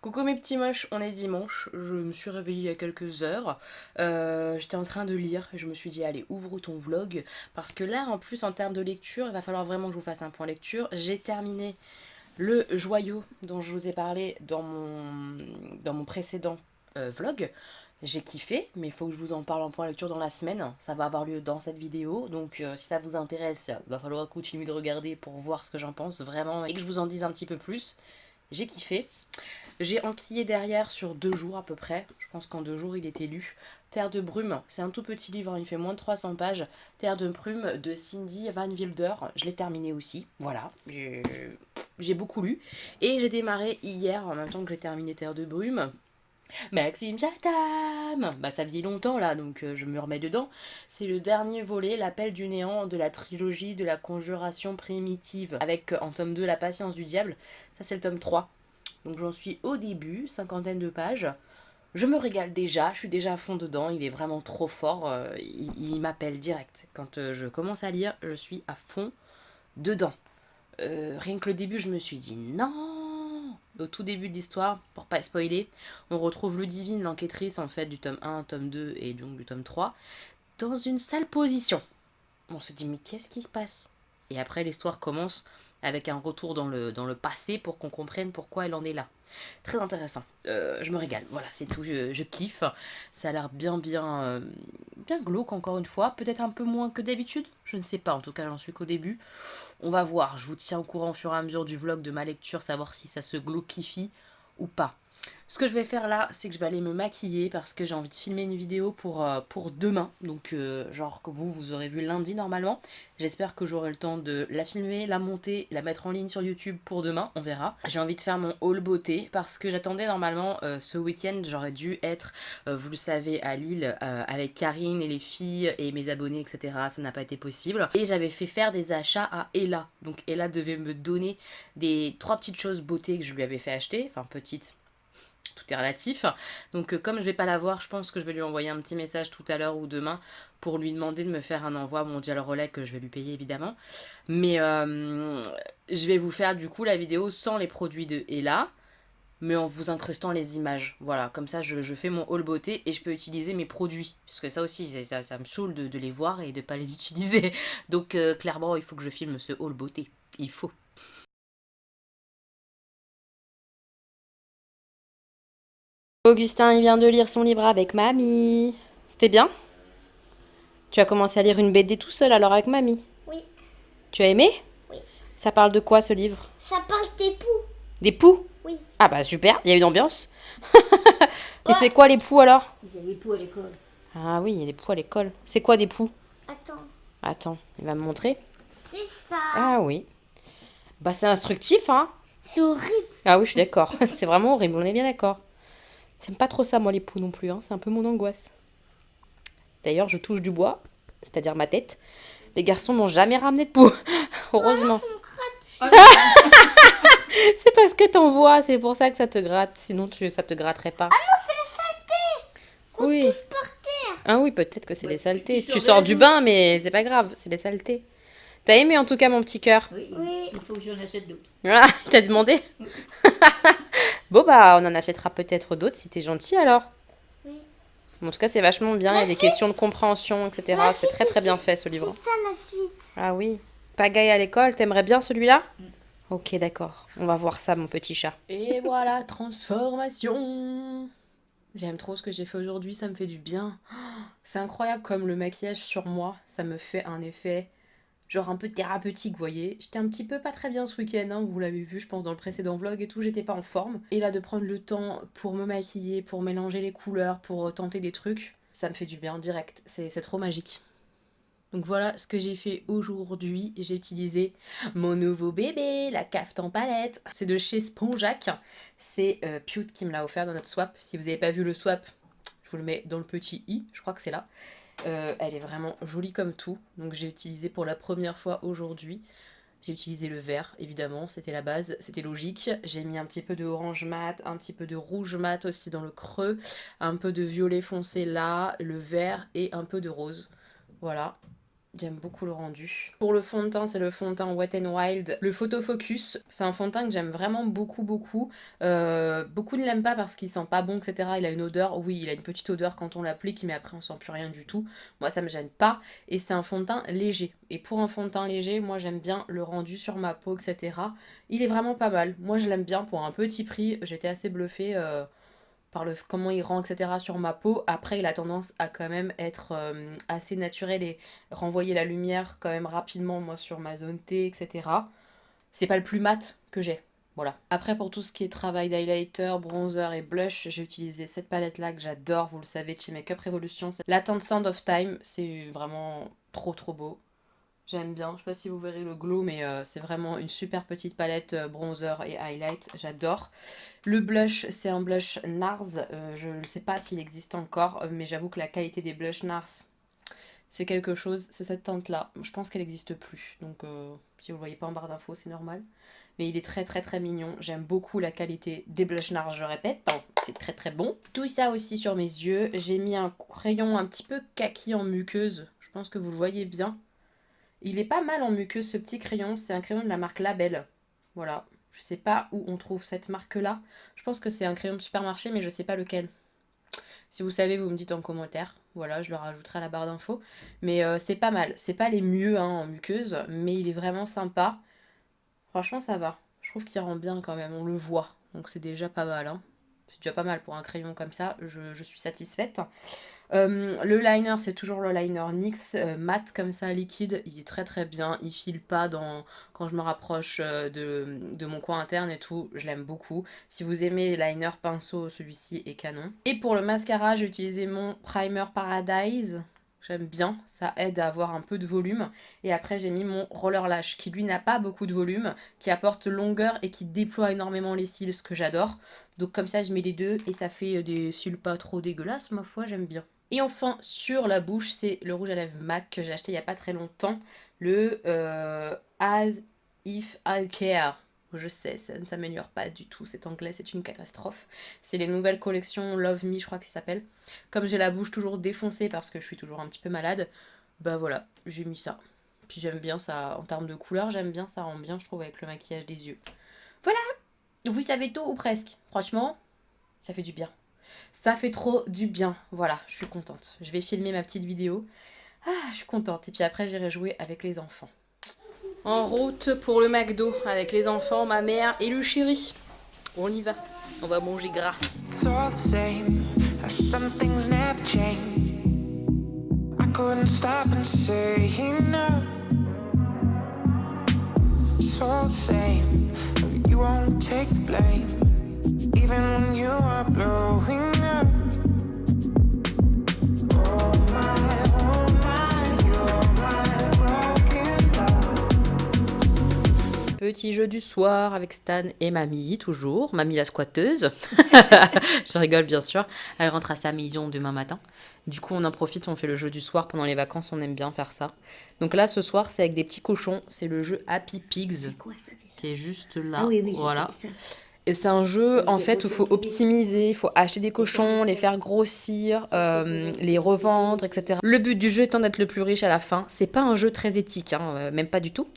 Coucou mes petits moches, on est dimanche, je me suis réveillée il y a quelques heures, j'étais en train de lire et je me suis dit allez ouvre ton vlog parce que là en plus en termes de lecture il va falloir vraiment que je vous fasse un point lecture. J'ai terminé le joyau dont je vous ai parlé dans mon précédent vlog. J'ai kiffé, mais il faut que je vous en parle en point lecture dans la semaine. Ça va avoir lieu dans cette vidéo, donc si ça vous intéresse, il va falloir continuer de regarder pour voir ce que j'en pense vraiment et que je vous en dise un petit peu plus. J'ai kiffé. J'ai enquillé derrière sur 2 jours à peu près. Je pense qu'en 2 jours il était lu. Terre de brume, c'est un tout petit livre, hein, il fait moins de 300 pages. Terre de brume de Cindy Van Wilder. Je l'ai terminé aussi. Voilà, j'ai beaucoup lu. Et j'ai démarré hier, en même temps que j'ai terminé Terre de brume, Maxime Chatham. Bah ça faisait longtemps là, donc je me remets dedans. C'est le dernier volet, l'appel du néant de la trilogie de la conjuration primitive. Avec en tome 2 la patience du diable. Ça c'est le tome 3. Donc j'en suis au début, cinquantaine de pages. Je me régale déjà, je suis déjà à fond dedans, il est vraiment trop fort, il m'appelle direct. Quand je commence à lire, je suis à fond dedans. Rien que le début, je me suis dit non. Au tout début de l'histoire, pour pas spoiler, on retrouve Ludivine, l'enquêtrice en fait du tome 1, tome 2 et donc du tome 3, dans une sale position. On se dit mais qu'est-ce qui se passe? Et après l'histoire commence avec un retour dans le passé pour qu'on comprenne pourquoi elle en est là. Très intéressant. Je me régale. Voilà, c'est tout. Je kiffe. Ça a l'air bien glauque encore une fois. Peut-être un peu moins que d'habitude. Je ne sais pas. En tout cas, j'en suis qu'au début. On va voir. Je vous tiens au courant au fur et à mesure du vlog de ma lecture, savoir si ça se glauquifie ou pas. Ce que je vais faire là, c'est que je vais aller me maquiller parce que j'ai envie de filmer une vidéo pour demain. Donc, genre que vous aurez vu lundi normalement. J'espère que j'aurai le temps de la filmer, la monter, la mettre en ligne sur YouTube pour demain. On verra. J'ai envie de faire mon haul beauté parce que j'attendais normalement ce week-end. J'aurais dû être, vous le savez, à Lille avec Karine et les filles et mes abonnés, etc. Ça n'a pas été possible. Et j'avais fait faire des achats à Ella. Donc, Ella devait me donner des 3 petites choses beauté que je lui avais fait acheter. Enfin, petites, tout est relatif. Donc comme je vais pas la voir, je pense que je vais lui envoyer un petit message tout à l'heure ou demain pour lui demander de me faire un envoi mondial relais que je vais lui payer évidemment. Mais je vais vous faire du coup la vidéo sans les produits de Ella, mais en vous incrustant les images. Voilà, comme ça je fais mon haul beauté et je peux utiliser mes produits. Parce que ça aussi, ça me saoule de les voir et de pas les utiliser. Donc clairement, il faut que je filme ce haul beauté. Il faut. Augustin, il vient de lire son livre avec mamie. C'était bien? Tu as commencé à lire une BD tout seul alors avec mamie. Oui, Tu as aimé? oui. Ça parle de quoi ce livre? Ça parle des poux. Des poux? Oui. Ah bah super, il y a une ambiance. Et Oh, c'est quoi les poux alors? il y a des poux à l'école. Ah oui, il y a des poux à l'école. C'est quoi des poux? Attends, Attends, il va me montrer. c'est ça. Ah oui. Bah c'est instructif, hein? C'est horrible. Ah oui, je suis d'accord. C'est vraiment horrible, on est bien d'accord. J'aime pas trop ça, moi, les poux non plus, hein. C'est un peu mon angoisse. D'ailleurs, je touche du bois, c'est-à-dire ma tête. Les garçons m'ont jamais ramené de poux. Heureusement. Ça me gratte. C'est parce que t'en vois, c'est pour ça que ça te gratte. Sinon, ça te gratterait pas. On Oui. touche par terre. Ah oui, peut-être que c'est les saletés. Tu sors du bain, mais c'est pas grave, c'est les saletés. T'as aimé en tout cas mon petit cœur? Oui. Il faut que j'en achète d'autres. Ah, il t'a demandé? Bon bah, on en achètera peut-être d'autres si t'es gentil alors. Oui. En tout cas, c'est vachement bien, il y a des questions de compréhension, etc. C'est très très bien fait ce livre. C'est ça la suite. Ah oui. Pagaille à l'école, t'aimerais bien celui-là? Ok, d'accord. On va voir ça, mon petit chat. Et voilà, transformation. J'aime trop ce que j'ai fait aujourd'hui, ça me fait du bien. C'est incroyable comme le maquillage sur moi, ça me fait un effet genre un peu thérapeutique, vous voyez. J'étais un petit peu pas très bien ce week-end, hein, vous l'avez vu, je pense, dans le précédent vlog et tout, j'étais pas en forme. Et là, de prendre le temps pour me maquiller, pour mélanger les couleurs, pour tenter des trucs, ça me fait du bien direct. C'est trop magique. Donc voilà ce que j'ai fait aujourd'hui. J'ai utilisé mon nouveau bébé, la caftan palette. C'est de chez Spongeac. C'est Pute qui me l'a offert dans notre swap. Si vous n'avez pas vu le swap, je vous le mets dans le petit i, je crois que c'est là. Elle est vraiment jolie comme tout. Donc j'ai utilisé pour la première fois aujourd'hui. J'ai utilisé le vert, évidemment, c'était la base, c'était logique. J'ai mis un petit peu de orange mat, un petit peu de rouge mat aussi dans le creux, un peu de violet foncé là, le vert et un peu de rose. Voilà. J'aime beaucoup le rendu. Pour le fond de teint, c'est le fond de teint Wet n Wild. Le Photo Focus, c'est un fond de teint que j'aime vraiment beaucoup. Beaucoup ne l'aiment pas parce qu'il sent pas bon, etc. Il a une odeur, oui, il a une petite odeur quand on l'applique, mais après on sent plus rien du tout. Moi, ça me gêne pas. Et c'est un fond de teint léger. Et pour un fond de teint léger, moi j'aime bien le rendu sur ma peau, etc. Il est vraiment pas mal. Moi, je l'aime bien pour un petit prix. J'étais assez bluffée. Par le comment il rend, etc. sur ma peau. Après, il a tendance à quand même être assez naturel et renvoyer la lumière quand même rapidement, moi, sur ma zone T, etc. C'est pas le plus mat que j'ai. Voilà. Après, pour tout ce qui est travail d'highlighter, bronzer et blush, j'ai utilisé cette palette-là que j'adore, vous le savez, de chez Makeup Revolution. La teinte Sound of Time, c'est vraiment trop beau. J'aime bien, je sais pas si vous verrez le glow, mais c'est vraiment une super petite palette bronzer et highlight, j'adore. Le blush, c'est un blush NARS, je ne sais pas s'il existe encore, mais j'avoue que la qualité des blush NARS, c'est quelque chose, c'est cette teinte-là. Je pense qu'elle n'existe plus, donc si vous ne le voyez pas en barre d'infos, c'est normal. Mais il est très mignon, j'aime beaucoup la qualité des blush NARS, je répète, c'est très bon. Tout ça aussi sur mes yeux, j'ai mis un crayon un petit peu kaki en muqueuse, je pense que vous le voyez bien. Il est pas mal en muqueuse ce petit crayon, c'est un crayon de la marque Label. Voilà, je sais pas où on trouve cette marque-là. Je pense que c'est un crayon de supermarché, mais je sais pas lequel. Si vous savez, vous me dites en commentaire. Voilà, je le rajouterai à la barre d'infos. Mais c'est pas mal. C'est pas les mieux hein, en muqueuse, mais il est vraiment sympa. Franchement, ça va. Je trouve qu'il rend bien quand même, on le voit. Donc c'est déjà pas mal. Hein. C'est déjà pas mal pour un crayon comme ça, je suis satisfaite. Le liner, c'est toujours le liner NYX mat comme ça, liquide. Il est très bien, il file pas quand je me rapproche de mon coin interne et tout. Je l'aime beaucoup. Si vous aimez liner pinceau, celui-ci est canon. Et pour le mascara, j'ai utilisé mon primer Paradise. J'aime bien, ça aide à avoir un peu de volume. Et après, j'ai mis mon roller lash qui, lui, n'a pas beaucoup de volume, qui apporte longueur et qui déploie énormément les cils, ce que j'adore. Donc comme ça, je mets les deux et ça fait des cils pas trop dégueulasses, ma foi, j'aime bien. Et enfin, sur la bouche, c'est le rouge à lèvres MAC que j'ai acheté il n'y a pas très longtemps. Le As If I Care. Je sais, ça ne s'améliore pas du tout, cet anglais, c'est une catastrophe. C'est les nouvelles collections Love Me, je crois que ça s'appelle. Comme j'ai la bouche toujours défoncée parce que je suis toujours un petit peu malade, bah voilà, j'ai mis ça. Puis j'aime bien ça, en termes de couleur, j'aime bien, ça rend bien, je trouve, avec le maquillage des yeux. Voilà, vous savez tout ou presque. Franchement, ça fait du bien. Ça fait trop du bien. Voilà, je suis contente. Je vais filmer ma petite vidéo. Ah, je suis contente. Et puis après, j'irai jouer avec les enfants. En route pour le McDo avec les enfants, ma mère et le chéri. On y va. On va manger gras. It's all the same. Some things never change. I couldn't stop and say no. It's all the same. You won't take the blame. Even when you are blowing up. Petit jeu du soir avec Stan et Mamie, toujours. Mamie la squatteuse. Je rigole bien sûr. Elle rentre à sa maison demain matin. Du coup, on en profite, on fait le jeu du soir pendant les vacances, on aime bien faire ça. Donc là, ce soir, c'est avec des petits cochons. C'est le jeu Happy Pigs. C'est quoi ça déjà? Qui est juste là. Ah oui, voilà. Ça. Et c'est un jeu, en fait, où il faut optimiser, il faut acheter des cochons, les faire grossir, les revendre, etc. Le but du jeu étant d'être le plus riche à la fin. C'est pas un jeu très éthique, hein, même pas du tout.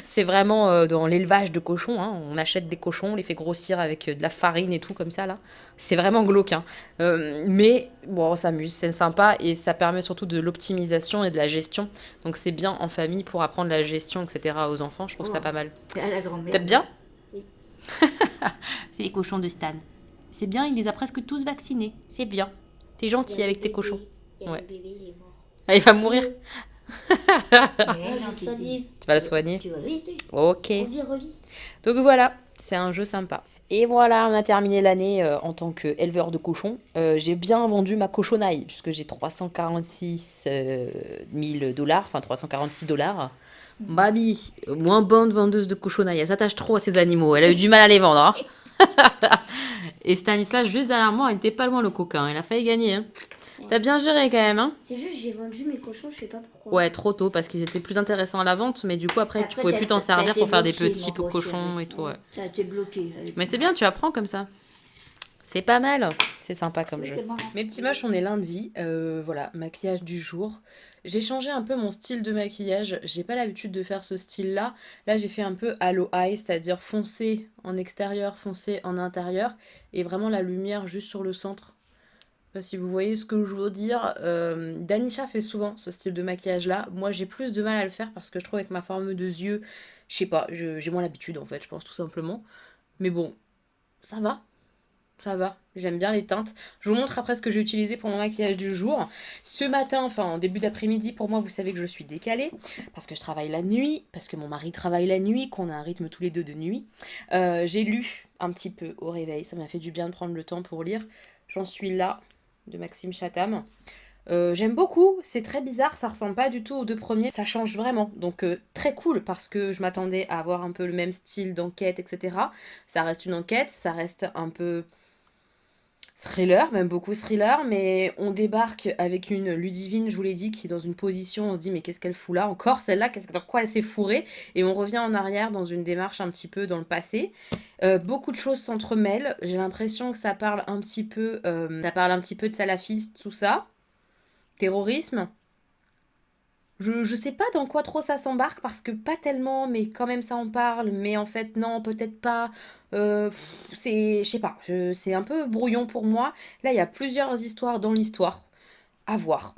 C'est vraiment dans l'élevage de cochons. Hein. On achète des cochons, on les fait grossir avec de la farine et tout comme ça, là. C'est vraiment glauque. Hein. Mais bon, on s'amuse, c'est sympa et ça permet surtout de l'optimisation et de la gestion. Donc c'est bien en famille pour apprendre la gestion, etc. aux enfants. Je trouve ça pas mal. C'est à la grand-mère. T'aimes bien ? Oui. C'est les cochons de Stan. C'est bien, il les a presque tous vaccinés. C'est bien. T'es gentil avec tes cochons. Ouais. Ouais. Le bébé, il est mort. Ah, il va mourir. Je vais soigner. Tu vas le soigner. Tu vas vite. Ok. Revis. Donc voilà, c'est un jeu sympa. Et voilà, on a terminé l'année en tant qu'éleveur de cochons. J'ai bien vendu ma cochonaille, puisque j'ai 346 000 $, enfin 346 $. Mamie, moins bonne vendeuse de cochonaille, elle s'attache trop à ces animaux, elle a eu du mal à les vendre. Hein. Et Stanislas, juste derrière moi, il était pas loin le coquin, il a failli gagner. Hein. Ouais. T'as bien géré quand même. Hein. C'est juste, j'ai vendu mes cochons, je sais pas pourquoi. Ouais, trop tôt, parce qu'ils étaient plus intéressants à la vente, mais du coup, après tu pouvais plus t'en servir pour faire des petits cochons et tout. Ouais. Ça a été bloqué. Mais c'est bien, tu apprends comme ça. C'est pas mal, c'est sympa comme jeu. C'est marrant. Mes petits moches, on est lundi, voilà, maquillage du jour. J'ai changé un peu mon style de maquillage, j'ai pas l'habitude de faire ce style-là. Là, j'ai fait un peu halo eye, c'est-à-dire foncé en extérieur, foncé en intérieur, et vraiment la lumière juste sur le centre. Je sais pas si vous voyez ce que je veux dire. Danisha fait souvent ce style de maquillage-là. Moi, j'ai plus de mal à le faire parce que je trouve avec ma forme de yeux, je sais pas, j'ai moins l'habitude en fait, je pense tout simplement. Mais bon, ça va. Ça va, j'aime bien les teintes. Je vous montre après ce que j'ai utilisé pour mon maquillage du jour. Ce matin, enfin en début d'après-midi, pour moi, vous savez que je suis décalée parce que je travaille la nuit, parce que mon mari travaille la nuit, qu'on a un rythme tous les deux de nuit. J'ai lu un petit peu au réveil, ça m'a fait du bien de prendre le temps pour lire. J'en suis là, de Maxime Chatham. J'aime beaucoup, c'est très bizarre, ça ressemble pas du tout aux deux premiers, ça change vraiment. Donc très cool parce que je m'attendais à avoir un peu le même style d'enquête, etc. Ça reste une enquête, ça reste un peu thriller, même beaucoup thriller, mais on débarque avec une Ludivine, je vous l'ai dit, qui est dans une position, on se dit mais qu'est-ce qu'elle fout là encore, celle-là, dans quoi elle s'est fourrée, et on revient en arrière dans une démarche un petit peu dans le passé. Beaucoup de choses s'entremêlent, j'ai l'impression que ça parle un petit peu, de salafistes, tout ça, terrorisme. Je sais pas dans quoi trop ça s'embarque parce que pas tellement, mais quand même ça en parle, mais en fait non, peut-être pas. Je sais pas, c'est un peu brouillon pour moi. Là, il y a plusieurs histoires dans l'histoire. À voir.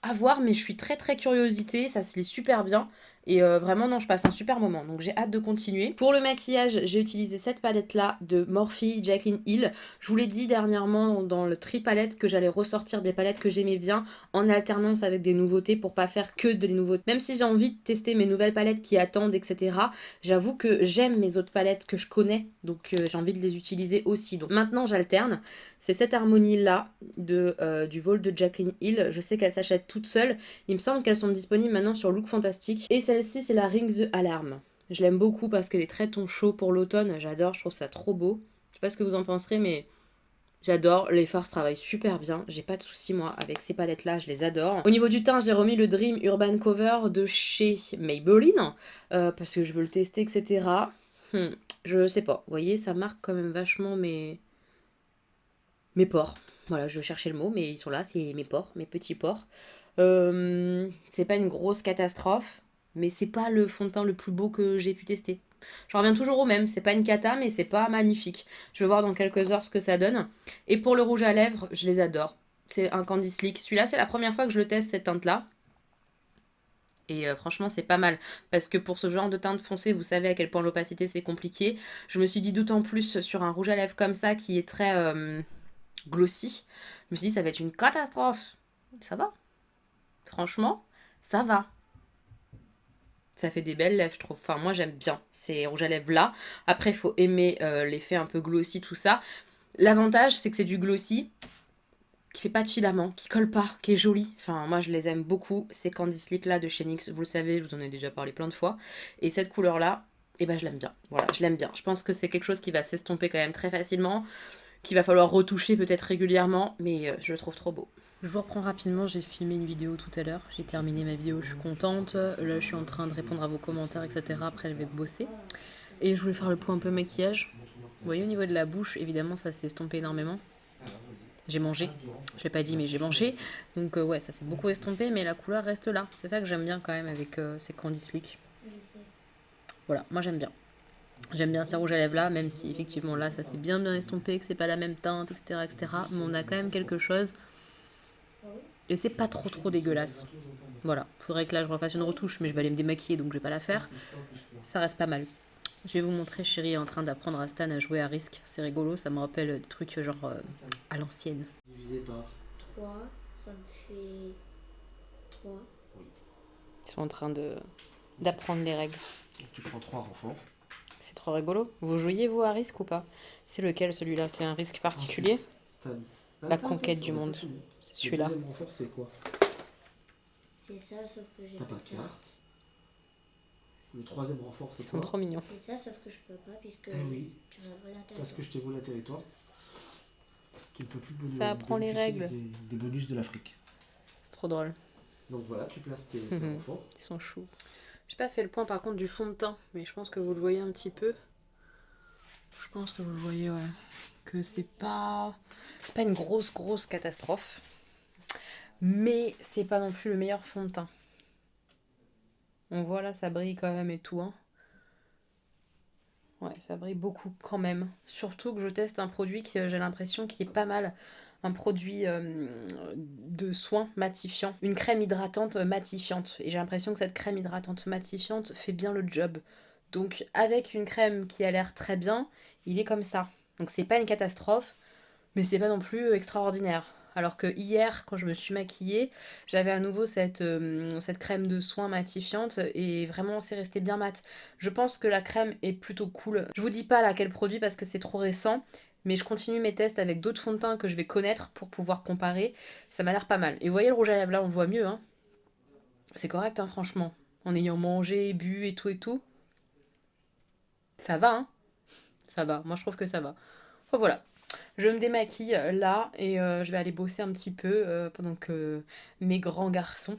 À voir, mais je suis très très curiosité, ça se lit super bien. Et vraiment, non, je passe un super moment, donc j'ai hâte de continuer. Pour le maquillage, j'ai utilisé cette palette-là de Morphe Jaclyn Hill. Je vous l'ai dit dernièrement dans le tri palette que j'allais ressortir des palettes que j'aimais bien en alternance avec des nouveautés pour pas faire que des nouveautés. Même si j'ai envie de tester mes nouvelles palettes qui attendent, etc., j'avoue que j'aime mes autres palettes que je connais, donc j'ai envie de les utiliser aussi. Donc maintenant, j'alterne. C'est cette harmonie-là du vol de Jaclyn Hill. Je sais qu'elle s'achète toute seule. Il me semble qu'elles sont disponibles maintenant sur Look Fantastic. Et celle-ci, c'est la Ring the Alarm. Je l'aime beaucoup parce qu'elle est très ton chaud pour l'automne. J'adore, je trouve ça trop beau. Je sais pas ce que vous en penserez, mais j'adore. Les farces travaillent super bien. J'ai pas de soucis, moi, avec ces palettes-là. Je les adore. Au niveau du teint, j'ai remis le Dream Urban Cover de chez Maybelline. Parce que je veux le tester, etc. Je sais pas. Vous voyez, ça marque quand même vachement mes pores. Voilà, je cherchais le mot, mais ils sont là, c'est mes pores, mes petits pores. C'est pas une grosse catastrophe, mais c'est pas le fond de teint le plus beau que j'ai pu tester. J'en reviens toujours au même, c'est pas une cata, mais c'est pas magnifique. Je vais voir dans quelques heures ce que ça donne. Et pour le rouge à lèvres, je les adore. C'est un Candy Slick. Celui-là, c'est la première fois que je le teste, cette teinte-là. Et franchement, c'est pas mal. Parce que pour ce genre de teinte foncée, vous savez à quel point l'opacité, c'est compliqué. Je me suis dit d'autant plus sur un rouge à lèvres comme ça, qui est très glossy. Je me suis dit, ça va être une catastrophe. Ça va. Franchement, ça va. Ça fait des belles lèvres, je trouve. Enfin, moi, j'aime bien ces rouges à lèvres là. Après, il faut aimer l'effet un peu glossy, tout ça. L'avantage, c'est que c'est du glossy qui fait pas de filament, qui colle pas, qui est joli. Enfin, moi, je les aime beaucoup. Ces Candy Slick là de chez NYX, vous le savez, je vous en ai déjà parlé plein de fois. Et cette couleur là, eh ben, je l'aime bien. Voilà, je l'aime bien. Je pense que c'est quelque chose qui va s'estomper quand même très facilement, qu'il va falloir retoucher peut-être régulièrement, mais je le trouve trop beau. Je vous reprends rapidement, j'ai filmé une vidéo tout à l'heure, j'ai terminé ma vidéo, je suis contente. Là, je suis en train de répondre à vos commentaires, etc. Après, je vais bosser. Et je voulais faire le point un peu maquillage. Vous voyez, au niveau de la bouche, évidemment, ça s'est estompé énormément. J'ai mangé, je l'ai pas dit, mais j'ai mangé. Donc ouais, ça s'est beaucoup estompé, mais la couleur reste là. C'est ça que j'aime bien quand même avec ces Candy Slick. Voilà, moi j'aime bien. J'aime bien ces rouges à lèvres là, même si effectivement là ça s'est bien estompé, que c'est pas la même teinte, etc., etc. Mais on a quand même quelque chose. Et c'est pas trop dégueulasse. Voilà, faudrait que là je refasse une retouche, mais je vais aller me démaquiller donc je vais pas la faire. Ça reste pas mal. Je vais vous montrer, chérie est en train d'apprendre à Stan à jouer à Risk. C'est rigolo, ça me rappelle des trucs genre à l'ancienne. Divisé par 3, ça me fait 3. Ils sont en train d'apprendre les règles. Donc tu prends 3 renforts. C'est trop rigolo. Vous jouiez vous à Risk ou pas? C'est lequel celui-là? C'est un risque particulier? La conquête du monde. C'est celui-là. Le deuxième renfort, c'est quoi? C'est ça, sauf que j'ai T'as pas de carte. Le troisième renfort, c'est Ils quoi? sont trop mignons. C'est ça, sauf que je peux pas, puisque oui. tu vas voler un territoire. Parce que je t'ai volé un territoire. Tu ne peux plus Ça apprend les règles. Des bonus de l'Afrique. C'est trop drôle. Donc voilà, tu places tes renforts. Ils sont choux. J'ai pas fait le point par contre du fond de teint, mais je pense que vous le voyez un petit peu. Je pense que vous le voyez, ouais. que c'est pas une grosse catastrophe. Mais c'est pas non plus le meilleur fond de teint. On voit là, ça brille quand même et tout, hein. Ouais, ça brille beaucoup quand même. Surtout que je teste un produit qui, j'ai l'impression, qui est pas mal. Un produit de soin matifiant. Une crème hydratante matifiante. Et j'ai l'impression que cette crème hydratante matifiante fait bien le job. Donc avec une crème qui a l'air très bien, il est comme ça. Donc c'est pas une catastrophe, mais c'est pas non plus extraordinaire. Alors que hier, quand je me suis maquillée, j'avais à nouveau cette crème de soin matifiante et vraiment c'est resté bien mat. Je pense que la crème est plutôt cool. Je vous dis pas là quel produit parce que c'est trop récent, mais je continue mes tests avec d'autres fonds de teint que je vais connaître pour pouvoir comparer. Ça m'a l'air pas mal. Et vous voyez le rouge à lèvres là, on le voit mieux, hein. C'est correct, hein, franchement. En ayant mangé, bu et tout et tout. Ça va, hein. Ça va. Moi je trouve que ça va. Enfin, voilà. Je me démaquille là et je vais aller bosser un petit peu pendant que mes grands garçons,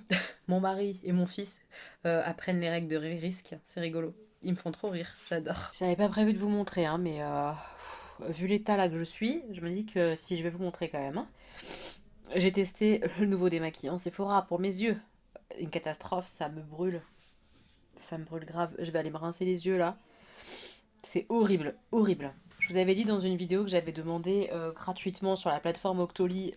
mon mari et mon fils, apprennent les règles de risque. C'est rigolo. Ils me font trop rire, j'adore. J'avais pas prévu de vous montrer, hein, mais vu l'état là que je suis, je me dis que si je vais vous montrer quand même, hein. J'ai testé le nouveau démaquillant Sephora pour mes yeux. Une catastrophe, ça me brûle. Ça me brûle grave. Je vais aller me rincer les yeux là. C'est horrible, horrible. Je vous avais dit dans une vidéo que j'avais demandé gratuitement sur la plateforme Octoly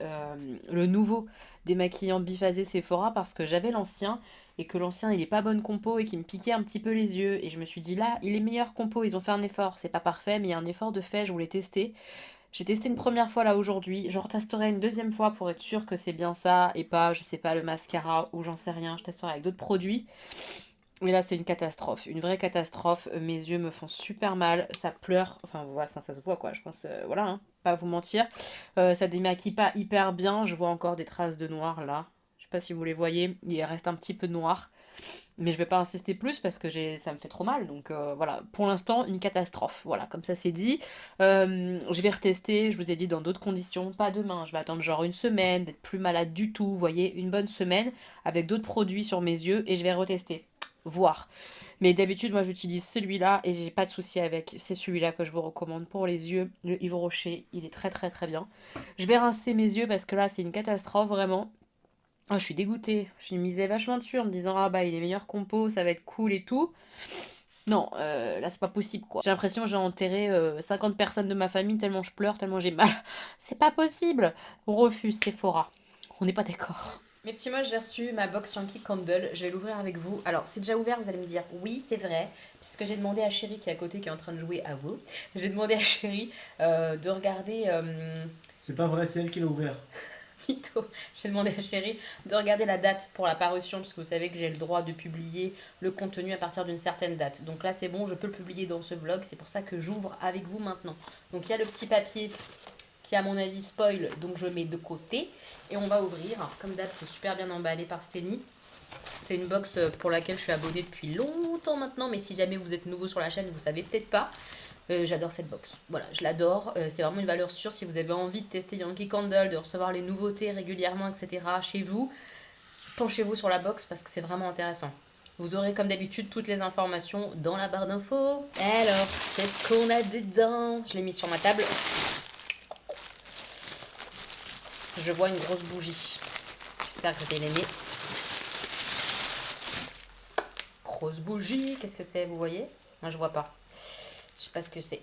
le nouveau démaquillant biphasé Sephora parce que j'avais l'ancien et que l'ancien il est pas bonne compo et qu'il me piquait un petit peu les yeux et je me suis dit là il est meilleur compo, ils ont fait un effort, c'est pas parfait mais il y a un effort de fait, je voulais tester. J'ai testé une première fois là aujourd'hui, je retesterai une deuxième fois pour être sûr que c'est bien ça et pas je sais pas le mascara ou j'en sais rien, je testerai avec d'autres produits. Mais là, c'est une catastrophe, une vraie catastrophe. Mes yeux me font super mal, ça pleure. Enfin, voilà, ça se voit quoi, je pense. Voilà, hein, pas vous mentir. Ça démaquille pas hyper bien. Je vois encore des traces de noir là. Je sais pas si vous les voyez, il reste un petit peu de noir. Mais je vais pas insister plus parce que ça me fait trop mal. Donc voilà, pour l'instant, une catastrophe. Voilà, comme ça c'est dit. Je vais retester, je vous ai dit, dans d'autres conditions. Pas demain, je vais attendre genre une semaine, d'être plus malade du tout. Vous voyez, une bonne semaine avec d'autres produits sur mes yeux et je vais retester. Voir. Mais d'habitude, moi j'utilise celui-là et j'ai pas de souci avec. C'est celui-là que je vous recommande pour les yeux. Le Yves Rocher, il est très bien. Je vais rincer mes yeux parce que là c'est une catastrophe vraiment. Oh, je suis dégoûtée. Je misais vachement dessus en me disant ah bah il est meilleur compo, ça va être cool et tout. Non, là c'est pas possible quoi. J'ai l'impression que j'ai enterré 50 personnes de ma famille tellement je pleure, tellement j'ai mal. C'est pas possible. On refuse Sephora. On n'est pas d'accord. Mes petits mots, j'ai reçu ma box Yankee Candle. Je vais l'ouvrir avec vous. Alors, c'est déjà ouvert, vous allez me dire oui, c'est vrai. Puisque j'ai demandé à Chérie qui est à côté, qui est en train de jouer à WoW, j'ai demandé à Chérie de regarder. C'est pas vrai, c'est elle qui l'a ouvert. Mytho. J'ai demandé à Chérie de regarder la date pour la parution, parce que vous savez que j'ai le droit de publier le contenu à partir d'une certaine date. Donc là, c'est bon, je peux le publier dans ce vlog. C'est pour ça que j'ouvre avec vous maintenant. Donc il y a le petit papier qui, à mon avis, spoil, donc je mets de côté. Et on va ouvrir. Comme d'hab, c'est super bien emballé par Steny. C'est une box pour laquelle je suis abonnée depuis longtemps maintenant, mais si jamais vous êtes nouveau sur la chaîne, vous savez peut-être pas. J'adore cette box. Voilà, je l'adore. C'est vraiment une valeur sûre. Si vous avez envie de tester Yankee Candle, de recevoir les nouveautés régulièrement, etc. chez vous, penchez-vous sur la box parce que c'est vraiment intéressant. Vous aurez comme d'habitude toutes les informations dans la barre d'infos. Alors, qu'est-ce qu'on a dedans? Je l'ai mis sur ma table. Je vois une grosse bougie. J'espère que vous allez l'aimer. Grosse bougie, qu'est-ce que c'est, vous voyez? Moi, je vois pas. Je sais pas ce que c'est.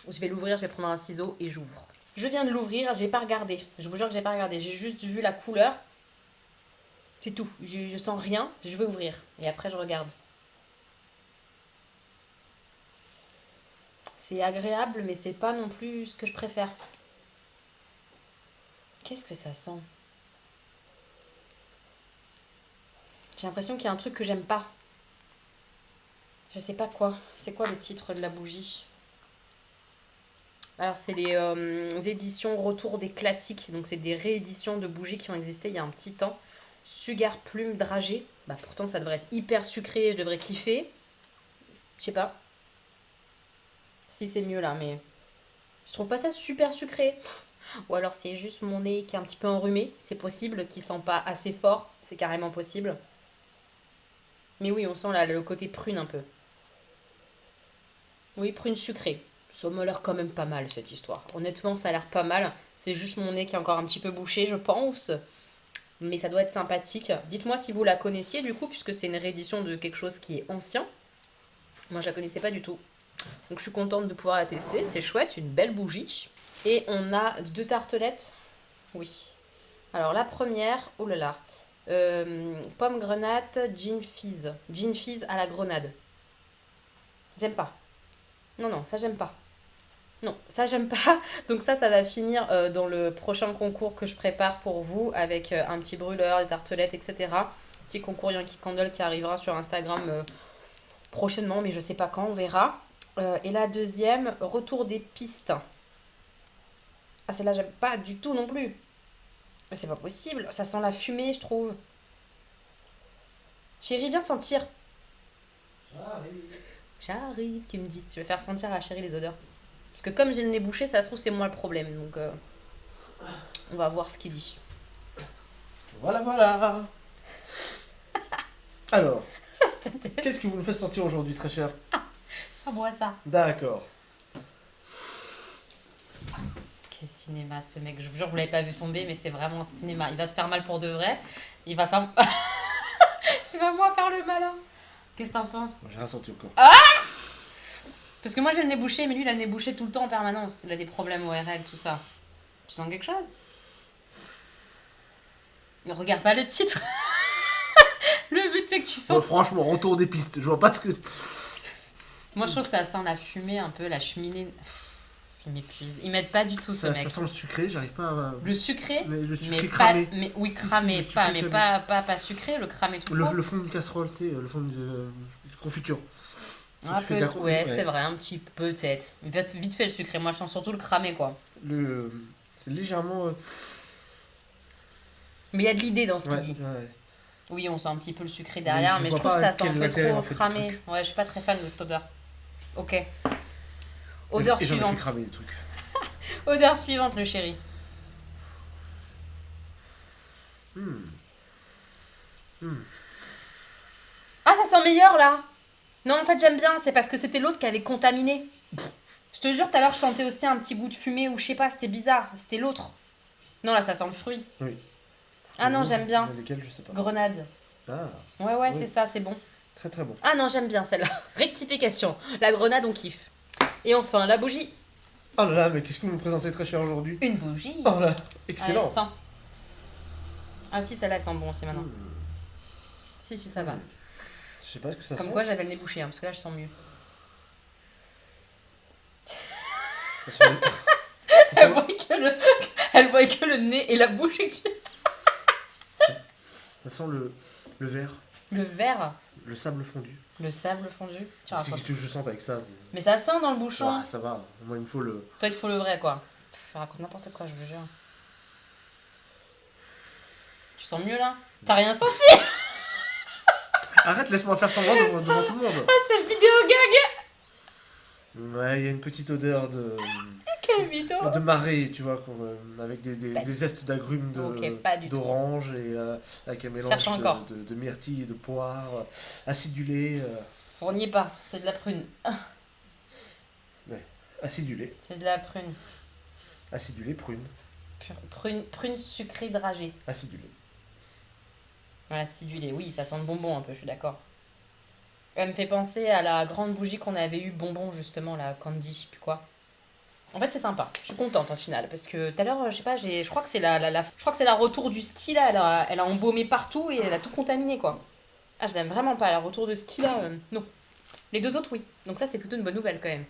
Je vais l'ouvrir, je vais prendre un ciseau et j'ouvre. Je viens de l'ouvrir, j'ai pas regardé. Je vous jure que j'ai pas regardé. J'ai juste vu la couleur. C'est tout. Je sens rien. Je vais ouvrir. Et après, je regarde. C'est agréable, mais c'est pas non plus ce que je préfère. Qu'est-ce que ça sent? J'ai l'impression qu'il y a un truc que j'aime pas. Je sais pas quoi. C'est quoi le titre de la bougie? Alors, c'est les éditions Retour des classiques. Donc, c'est des rééditions de bougies qui ont existé il y a un petit temps. Sugar Plume Dragée. Bah, pourtant, ça devrait être hyper sucré. Je devrais kiffer. Je sais pas. Si, c'est mieux là, mais je trouve pas ça super sucré. Ou alors, c'est juste mon nez qui est un petit peu enrhumé. C'est possible, qui sent pas assez fort. C'est carrément possible. Mais oui, on sent là le côté prune un peu. Oui, prune sucrée. Ça m'a l'air quand même pas mal cette histoire. Honnêtement, ça a l'air pas mal. C'est juste mon nez qui est encore un petit peu bouché, je pense. Mais ça doit être sympathique. Dites-moi si vous la connaissiez du coup, puisque c'est une réédition de quelque chose qui est ancien. Moi, je la connaissais pas du tout. Donc, je suis contente de pouvoir la tester. C'est chouette, une belle bougie. Et on a 2 tartelettes. Oui. Alors, la première, oh là là. Pomme grenade, gin fizz. Gin fizz à la grenade. J'aime pas. Non, non, ça j'aime pas. Non, ça j'aime pas. Donc ça va finir dans le prochain concours que je prépare pour vous avec un petit brûleur, des tartelettes, etc. Petit concours Yankee Candle qui arrivera sur Instagram prochainement, mais je sais pas quand, on verra. Et la deuxième, retour des pistes. Ah, celle-là j'aime pas du tout non plus. Mais c'est pas possible, ça sent la fumée, je trouve. Chérie, viens sentir. J'arrive, qui me dit. Je vais faire sentir à Chérie les odeurs. Parce que comme j'ai le nez bouché, ça se trouve c'est moi le problème. Donc on va voir ce qu'il dit. Voilà, voilà. Alors, qu'est-ce que vous nous faites sentir aujourd'hui, très cher? Ça boit ça. D'accord. Quel cinéma ce mec. Je vous jure, vous l'avez pas vu tomber, mais c'est vraiment un cinéma. Il va se faire mal pour de vrai. Il va faire... Il va moi faire le malin. Qu'est-ce que t'en penses? J'ai rien senti encore. Parce que moi j'ai le nez bouché, mais lui il a le nez bouché tout le temps en permanence. Il a des problèmes ORL, tout ça. Tu sens quelque chose? Ne regarde pas le titre. Le but c'est que tu sens. Franchement, retour des pistes. Je vois pas ce que. Moi je trouve que ça sent la fumée un peu, la cheminée. Il m'épuise. Ils m'aident pas du tout ce mec. Ça sent le sucré, j'arrive pas à. Le sucré, Mais le sucré mais cramé. pas, mais oui Si, cramé, le sucré pas, mais cramé. pas sucré, le cramé tout court. Le fond de casserole, tu sais, le fond de confiture. Un tu fais peu, de la ouais, ouais. c'est vrai, un petit peu peut-être. Vite fait le sucré, moi je sens surtout le cramé quoi. C'est légèrement. Mais il y a de l'idée dans ce qu'il Ouais, dit. ouais. Oui, on sent un petit peu le sucré derrière, je mais je vois trouve pas que ça sent quel un peu intérêt trop en fait du cramé. truc. Ouais, je suis pas très fan de cette odeur. Ok. Odeur Et j'en ai fait suivante. cramer des trucs. Odeur suivante, le chéri. Hmm. Ah, ça sent meilleur là. Non, en fait, j'aime bien. C'est parce que c'était l'autre qui avait contaminé. Je te jure, tout à l'heure, je sentais aussi un petit goût de fumée ou je sais pas, c'était bizarre. C'était l'autre. Non, là, ça sent le fruit. Oui. Ah non, j'aime bien. Lesquels, je sais pas. Grenade. Ah, Ouais, Oui. c'est ça, c'est bon. très très bon. Ah non, j'aime bien celle-là. Rectification. La grenade, on kiffe. Et enfin, la bougie. Oh là là, mais qu'est-ce que vous nous présentez très cher aujourd'hui? Une bougie. Oh là, Ah, excellent. elle sent. Ah si, celle-là, elle sent bon aussi maintenant. Hmm. Si, ça va. Je sais pas ce que ça Comme sent. quoi, j'avais le nez bouché, hein, parce que là, je sens mieux. Ça sent... ça Elle sent- voit elle voit que le nez et la bouche. ça sent le verre, Le verre, le sable fondu. le sable fondu. Tu C'est racontes. qu'est-ce que je sens avec ça? Mais ça sent dans le bouchon. Ah, ça va. Moi, il me faut le. Toi, il te faut le vrai, quoi. Je raconte n'importe quoi, je vous jure. Tu sens mieux, là? T'as rien senti? Arrête, laisse-moi faire semblant devant tout le monde. Ah, c'est vidéo gag. Ouais, il y a une petite odeur Quel mytho. de marée, tu vois, avec Pas des zestes d'agrumes Ok, pas du tout. d'orange et avec un mélange Cherche encore. de myrtille et de poire, acidulé. On n'y est pas, c'est de la prune. Acidulé. C'est de la prune. Acidulé, prune. Prune sucrée dragée. Acidulé. Voilà, acidulée, oui, ça sent le bonbon un peu, je suis d'accord. Elle me fait penser à la grande bougie qu'on avait eue, bonbon justement, la candy, je sais plus quoi. En fait, c'est sympa. Je suis contente en final parce que tout à l'heure, je sais pas, je crois que c'est je crois que c'est la retour du ski là. Elle a embaumé partout et elle a tout contaminé quoi. Ah, je l'aime vraiment pas. La retour de ski là, non. Les deux autres, oui. Donc ça, c'est plutôt une bonne nouvelle quand même.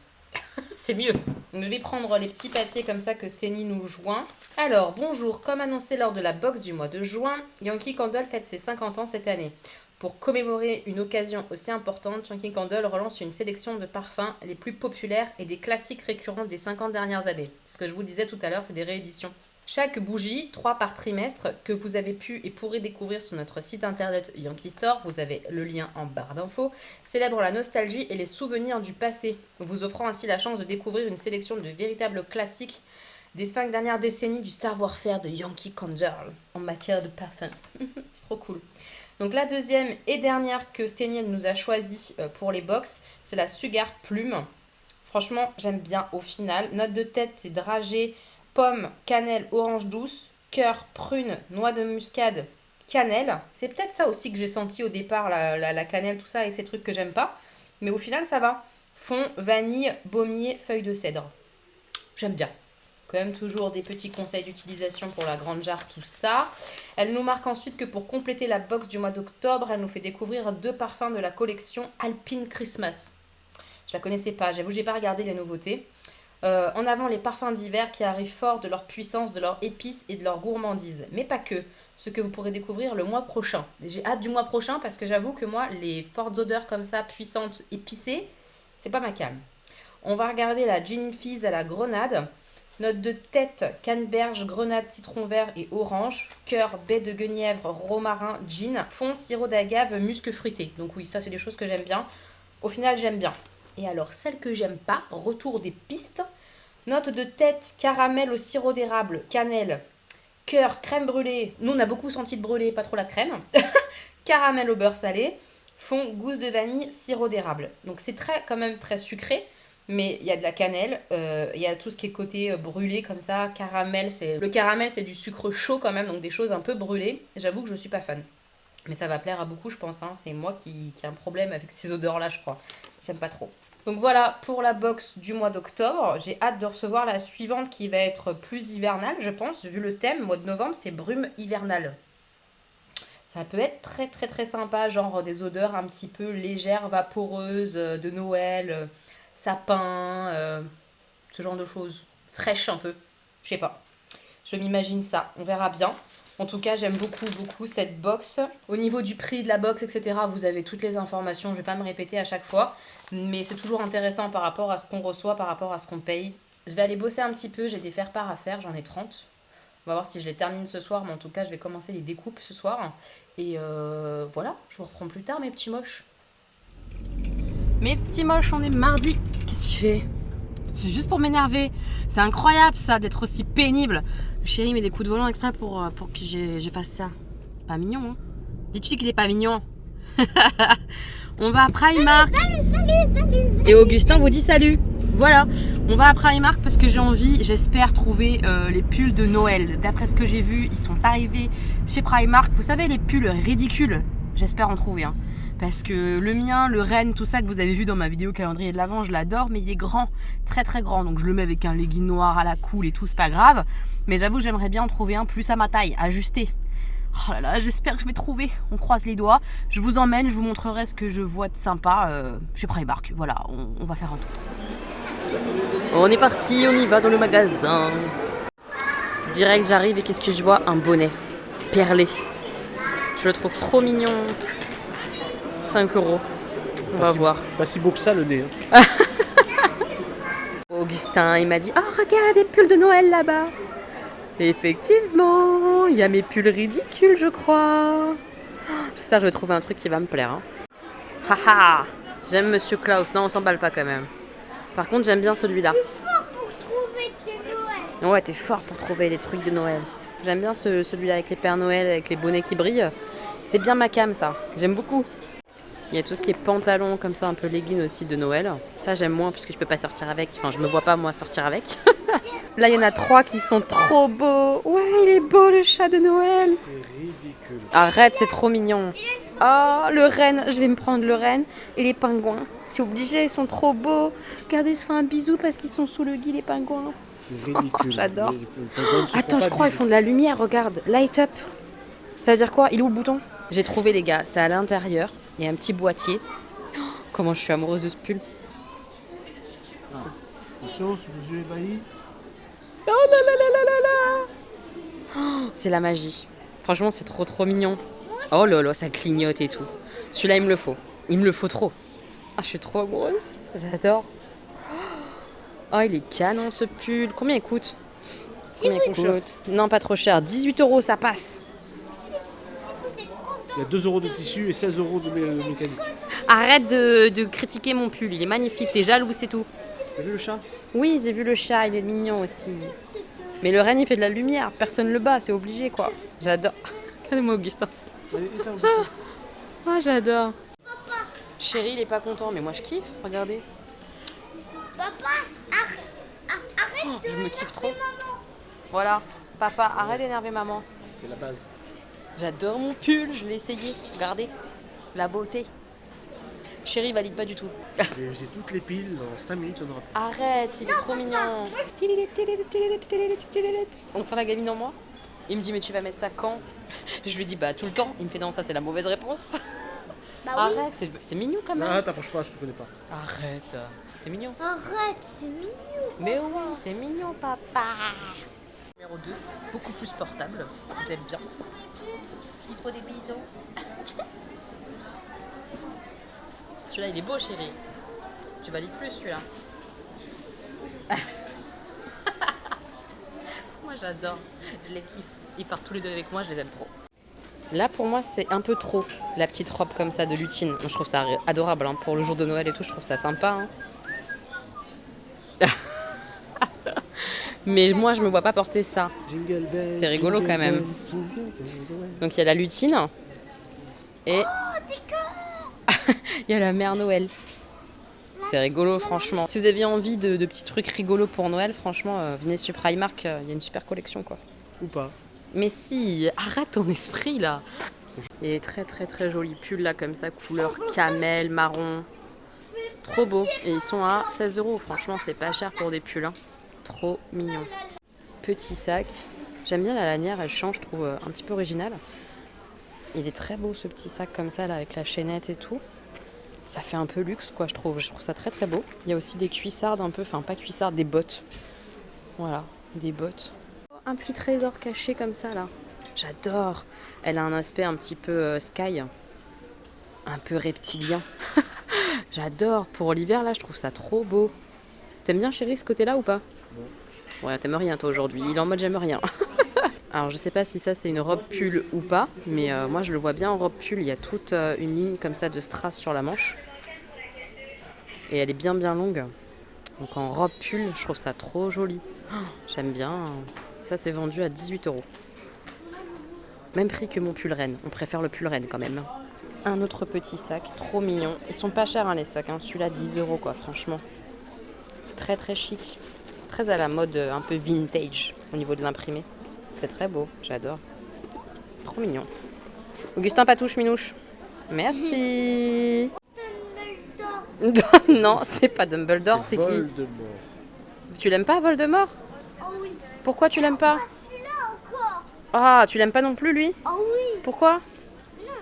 C'est mieux. Donc je vais prendre les petits papiers comme ça que Steny nous joint. Alors, bonjour. Comme annoncé lors de la box du mois de juin, Yankee Candle fête ses 50 ans cette année. Pour commémorer une occasion aussi importante, Yankee Candle relance une sélection de parfums les plus populaires et des classiques récurrents des 50 dernières années. Ce que je vous disais tout à l'heure, c'est des rééditions. Chaque bougie, 3 par trimestre, que vous avez pu et pourrez découvrir sur notre site internet Yankee Store, vous avez le lien en barre d'infos, célèbre la nostalgie et les souvenirs du passé, vous offrant ainsi la chance de découvrir une sélection de véritables classiques des 5 dernières décennies du savoir-faire de Yankee Candle en matière de parfum. C'est trop cool. Donc la deuxième et dernière que Steny nous a choisie pour les box, c'est la Sugar Plume. Franchement, j'aime bien au final. Note de tête, c'est dragée, pomme, cannelle, orange douce, cœur, prune, noix de muscade, cannelle. C'est peut-être ça aussi que j'ai senti au départ, la cannelle, tout ça, avec ces trucs que j'aime pas. Mais au final, ça va. Fond, vanille, baumier, feuille de cèdre. J'aime bien. Quand même toujours des petits conseils d'utilisation pour la grande jarre, tout ça. Elle nous marque ensuite que pour compléter la box du mois d'octobre, elle nous fait découvrir 2 parfums de la collection Alpine Christmas. Je la connaissais pas, j'avoue, j'ai pas regardé les nouveautés. En avant les parfums d'hiver qui arrivent fort de leur puissance, de leur épice et de leur gourmandise. Mais pas que, ce que vous pourrez découvrir le mois prochain. Et j'ai hâte du mois prochain parce que j'avoue que moi, les fortes odeurs comme ça, puissantes, épicées, c'est pas ma came. On va regarder la Gin Fizz à la grenade. Note de tête, canneberge, grenade, citron vert et orange. Cœur, baie de guenièvre, romarin, gin. Fond, sirop d'agave, musc fruité. Donc oui, ça c'est des choses que j'aime bien. Au final, j'aime bien. Et alors, celle que j'aime pas, retour des pistes. Note de tête, caramel au sirop d'érable, cannelle. Cœur, crème brûlée. Nous, on a beaucoup senti de brûlée, pas trop la crème. Caramel au beurre salé. Fond, gousse de vanille, sirop d'érable. Donc c'est quand même très sucré. Mais il y a de la cannelle, il y a tout ce qui est côté brûlé comme ça, caramel. Le caramel, c'est du sucre chaud quand même, donc des choses un peu brûlées. J'avoue que je suis pas fan. Mais ça va plaire à beaucoup, je pense. Hein. C'est moi qui ai un problème avec ces odeurs-là, je crois. J'aime pas trop. Donc voilà pour la box du mois d'octobre. J'ai hâte de recevoir la suivante qui va être plus hivernale, je pense. Vu le thème, mois de novembre, c'est brume hivernale. Ça peut être très très très sympa, genre des odeurs un petit peu légères, vaporeuses, de Noël, sapin, ce genre de choses. Fraîches un peu. Je sais pas. Je m'imagine ça. On verra bien. En tout cas, j'aime beaucoup, beaucoup cette box. Au niveau du prix de la box, etc., vous avez toutes les informations. Je ne vais pas me répéter à chaque fois. Mais c'est toujours intéressant par rapport à ce qu'on reçoit, par rapport à ce qu'on paye. Je vais aller bosser un petit peu. J'ai des faire-part à faire. J'en ai 30. On va voir si je les termine ce soir. Mais en tout cas, je vais commencer les découpes ce soir. Et voilà, je vous reprends plus tard, mes petits moches. Mes petits moches, on est mardi. Qu'est-ce qu'il fait ? C'est juste pour m'énerver. C'est incroyable ça d'être aussi pénible. Le chéri met des coups de volant exprès pour que je fasse ça. Pas mignon, hein. Dis-tu qu'il est pas mignon. On va à Primark. Salut. Et Augustin vous dit salut. Voilà, on va à Primark parce que j'ai envie, j'espère trouver les pulls de Noël. D'après ce que j'ai vu, ils sont arrivés chez Primark. Vous savez, les pulls ridicules. J'espère en trouver un. Parce que le mien, le renne, tout ça que vous avez vu dans ma vidéo calendrier de l'Avent, je l'adore, mais il est grand, très très grand. Donc je le mets avec un legging noir à la cool et tout, c'est pas grave. Mais j'avoue, j'aimerais bien en trouver un plus à ma taille, ajusté. Oh là là, j'espère que je vais trouver. On croise les doigts. Je vous emmène, je vous montrerai ce que je vois de sympa chez Primark. Voilà, on va faire un tour. On est parti, on y va dans le magasin. Direct, j'arrive et qu'est-ce que je vois ? Un bonnet perlé. Je le trouve trop mignon. 5 €. On va voir. Pas si beau que ça le nez. Hein. Augustin, il m'a dit « Oh, regarde des pulls de Noël là-bas !» Effectivement, il y a mes pulls ridicules, je crois. J'espère que je vais trouver un truc qui va me plaire. Hein. Haha, j'aime Monsieur Klaus. Non, on s'emballe pas quand même. Par contre, j'aime bien celui-là. Ouais, t'es fort pour trouver les trucs de Noël. J'aime bien celui-là avec les Pères Noël, avec les bonnets qui brillent. C'est bien ma came, ça. J'aime beaucoup. Il y a tout ce qui est pantalon, comme ça, un peu legging aussi de Noël. Ça, j'aime moins puisque je peux pas sortir avec. Enfin, je me vois pas, moi, sortir avec. Là, il y en a 3 qui sont trop beaux. Ouais, il est beau, le chat de Noël. C'est ridicule. Arrête, c'est trop mignon. Oh, le renne. Je vais me prendre le renne et les pingouins. C'est obligé, ils sont trop beaux. Regardez, ils se font un bisou parce qu'ils sont sous le gui, les pingouins. C'est ridicule. J'adore. Attends, je crois qu'ils font de la lumière, regarde. Light up. Ça veut dire quoi ? Il est où le bouton ? J'ai trouvé, les gars. C'est à l'intérieur. Il y a un petit boîtier. Oh, comment je suis amoureuse de ce pull. Attention, sous les yeux ébahis. Oh là là là là là là. Oh, c'est la magie. Franchement, c'est trop trop mignon. Oh là là, ça clignote et tout. Celui-là, il me le faut. Il me le faut trop. Ah, je suis trop amoureuse. J'adore. Oh, il est canon ce pull. Combien il coûte ? Combien il coûte ? Non, pas trop cher. 18 €, ça passe. Il y a 2 € de tissu et 16 € de mécanique. Arrête de critiquer mon pull. Il est magnifique. T'es jaloux, c'est tout. T'as vu le chat ? Oui, j'ai vu le chat. Il est mignon aussi. Mais le renne, il fait de la lumière. Personne le bat. C'est obligé, quoi. J'adore. Regardez-moi, Augustin. Allez, éteins, Augustin. Ah, j'adore. Chéri, il est pas content. Mais moi, je kiffe. Regardez. Bah, Oh, je me kiffe trop. Voilà, papa, arrête d'énerver maman. C'est la base. J'adore mon pull, je l'ai essayé. Regardez, la beauté. Chérie, valide pas du tout. J'ai toutes les piles, dans 5 minutes on aura. Arrête, il est trop mignon. On sent la gamine en moi. Il me dit, mais tu vas mettre ça quand? Je lui dis, bah tout le temps. Il me fait, non, ça c'est la mauvaise réponse. Bah oui. Arrête, c'est mignon quand même. Ah, t'approches pas, je te connais pas. Arrête, c'est mignon. Arrête, c'est mignon. Mais oui, c'est mignon, papa. Numéro 2, beaucoup plus portable. Je l'aime bien. Il se faut des bisous. Celui-là, il est beau, chérie. Tu valides plus, celui-là. Moi, j'adore. Je les kiffe. Ils partent tous les deux avec moi, je les aime trop. Là, pour moi, c'est un peu trop, la petite robe comme ça de lutine. Je trouve ça adorable, hein. Pour le jour de Noël et tout, je trouve ça sympa. Hein. Mais moi, je me vois pas porter ça. C'est rigolo quand même. Donc, il y a la lutine. Et il y a la mère Noël. C'est rigolo, franchement. Si vous avez envie de petits trucs rigolos pour Noël, franchement, venez sur Primark. Il y a une super collection, quoi. Ou pas. Mais si, arrête ton esprit là. Il est très très très joli pull là comme ça, couleur camel, marron. Trop beau. Et ils sont à 16 €. Franchement, c'est pas cher pour des pulls. Hein. Trop mignon. Petit sac. J'aime bien la lanière, elle change, je trouve un petit peu original. Il est très beau ce petit sac comme ça là avec la chaînette et tout. Ça fait un peu luxe quoi, je trouve. Je trouve ça très très beau. Il y a aussi des cuissardes un peu, enfin pas cuissardes, des bottes. Voilà, des bottes. Un petit trésor caché comme ça là. J'adore. Elle a un aspect un petit peu sky. Un peu reptilien. J'adore. Pour l'hiver là, je trouve ça trop beau. T'aimes bien chérie ce côté là ou pas? Ouais, t'aimes rien toi aujourd'hui. Il est en mode j'aime rien. Alors je sais pas si ça c'est une robe pull ou pas. Mais moi je le vois bien en robe pull. Il y a toute une ligne comme ça de strass sur la manche. Et elle est bien bien longue. Donc en robe pull, je trouve ça trop joli. Oh, j'aime bien. Ça, c'est vendu à 18 €. Même prix que mon pull reine. On préfère le pull reine quand même. Un autre petit sac, trop mignon. Ils sont pas chers hein, les sacs. Hein. Celui-là, 10 € quoi, franchement. Très très chic. Très à la mode, un peu vintage au niveau de l'imprimé. C'est très beau, j'adore. Trop mignon. Augustin Patouche, Minouche. Merci. Non, c'est pas Dumbledore, c'est qui? Voldemort. Tu l'aimes pas, Voldemort? Oh oui. Pourquoi tu l'aimes pas? Celui-là encore. Ah, tu l'aimes pas non plus, lui? Oh oui. Pourquoi? Non.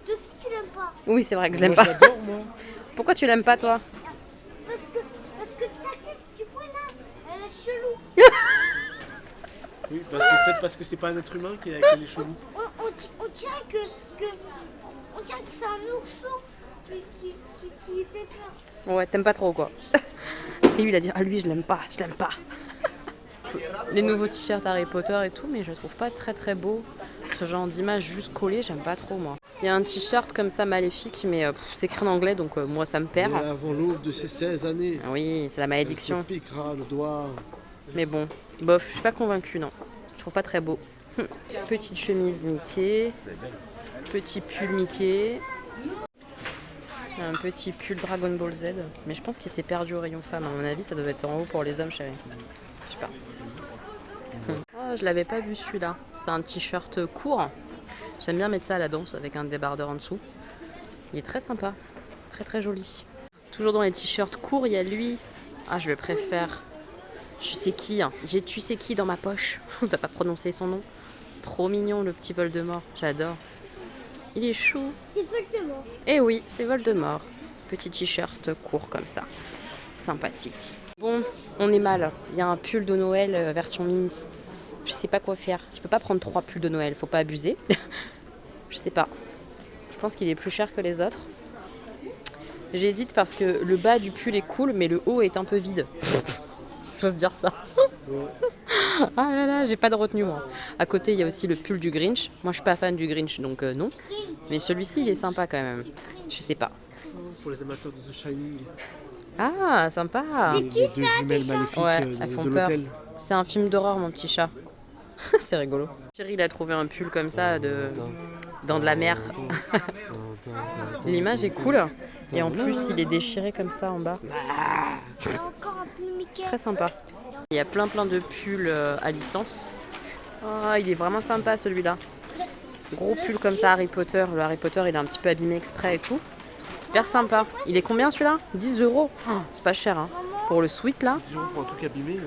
De qui tu l'aimes pas? Oui, c'est vrai que je l'aime Moi, pas. je l'adore, moi. Pourquoi tu l'aimes pas, toi? Parce que ta tête, tu vois là, elle est chelou. Oui, bah, c'est peut-être parce que c'est pas un être humain qui est les cheveux. On dirait on dirait que c'est un ourson qui fait peur. Ouais, t'aimes pas trop, quoi. Et lui, il a dit, ah, lui, je l'aime pas, je l'aime pas. Les nouveaux t-shirts Harry Potter et tout, mais je le trouve pas très très beau. Ce genre d'image juste collée, j'aime pas trop, moi. Il y a un t-shirt comme ça, maléfique, mais c'est écrit en anglais, donc moi, ça me perd. Et avant l'aube de ses 16 années. Oui, c'est la Elle malédiction. se piquera le doigt. Mais bon, bof, je suis pas convaincue, non. Je trouve pas très beau. Petite chemise Mickey. Petit pull Mickey. Un petit pull Dragon Ball Z. Mais je pense qu'il s'est perdu au rayon femme. À mon avis, ça devait être en haut pour les hommes, chérie. Je sais pas. Oh, je l'avais pas vu celui-là. C'est un t-shirt court. J'aime bien mettre ça à la danse avec un débardeur en dessous. Il est très sympa. Très très joli. Toujours dans les t-shirts courts, il y a lui. Ah, je le préfère. Tu sais qui hein. J'ai tu sais qui dans ma poche. T'as pas prononcé son nom. Trop mignon le petit Voldemort. J'adore. Il est chou. C'est Voldemort. Eh oui, c'est Voldemort. Petit t-shirt court comme ça. Sympathique. Bon, on est mal. Il y a un pull de Noël version mini. Je sais pas quoi faire. Je peux pas prendre 3 pulls de Noël. Faut pas abuser. Je sais pas. Je pense qu'il est plus cher que les autres. J'hésite parce que le bas du pull est cool, mais le haut est un peu vide. J'ose dire ça. Ouais. Ah là là, j'ai pas de retenue moi. À côté, il y a aussi le pull du Grinch. Moi, je suis pas fan du Grinch, donc non. Mais celui-ci, il est sympa quand même. Je sais pas. Pour les amateurs de The Shining. Ah, sympa. Les deux jumelles maléfiques Ouais, de elles font de peur. l'hôtel. C'est un film d'horreur, mon petit chat. C'est rigolo. Thierry, il a trouvé un pull comme ça de dans de la mer. L'image est cool. Et en plus, il est déchiré comme ça en bas. Il y a encore un peu Mickey. Très sympa. Il y a plein de pulls à licence. Oh, il est vraiment sympa celui-là. Gros pull comme ça, Harry Potter. Le Harry Potter, il est un petit peu abîmé exprès et tout. Hyper sympa. Il est combien celui-là? 10 €. Oh, c'est pas cher, hein. Pour le sweat là. 10 € pour un truc abîmé.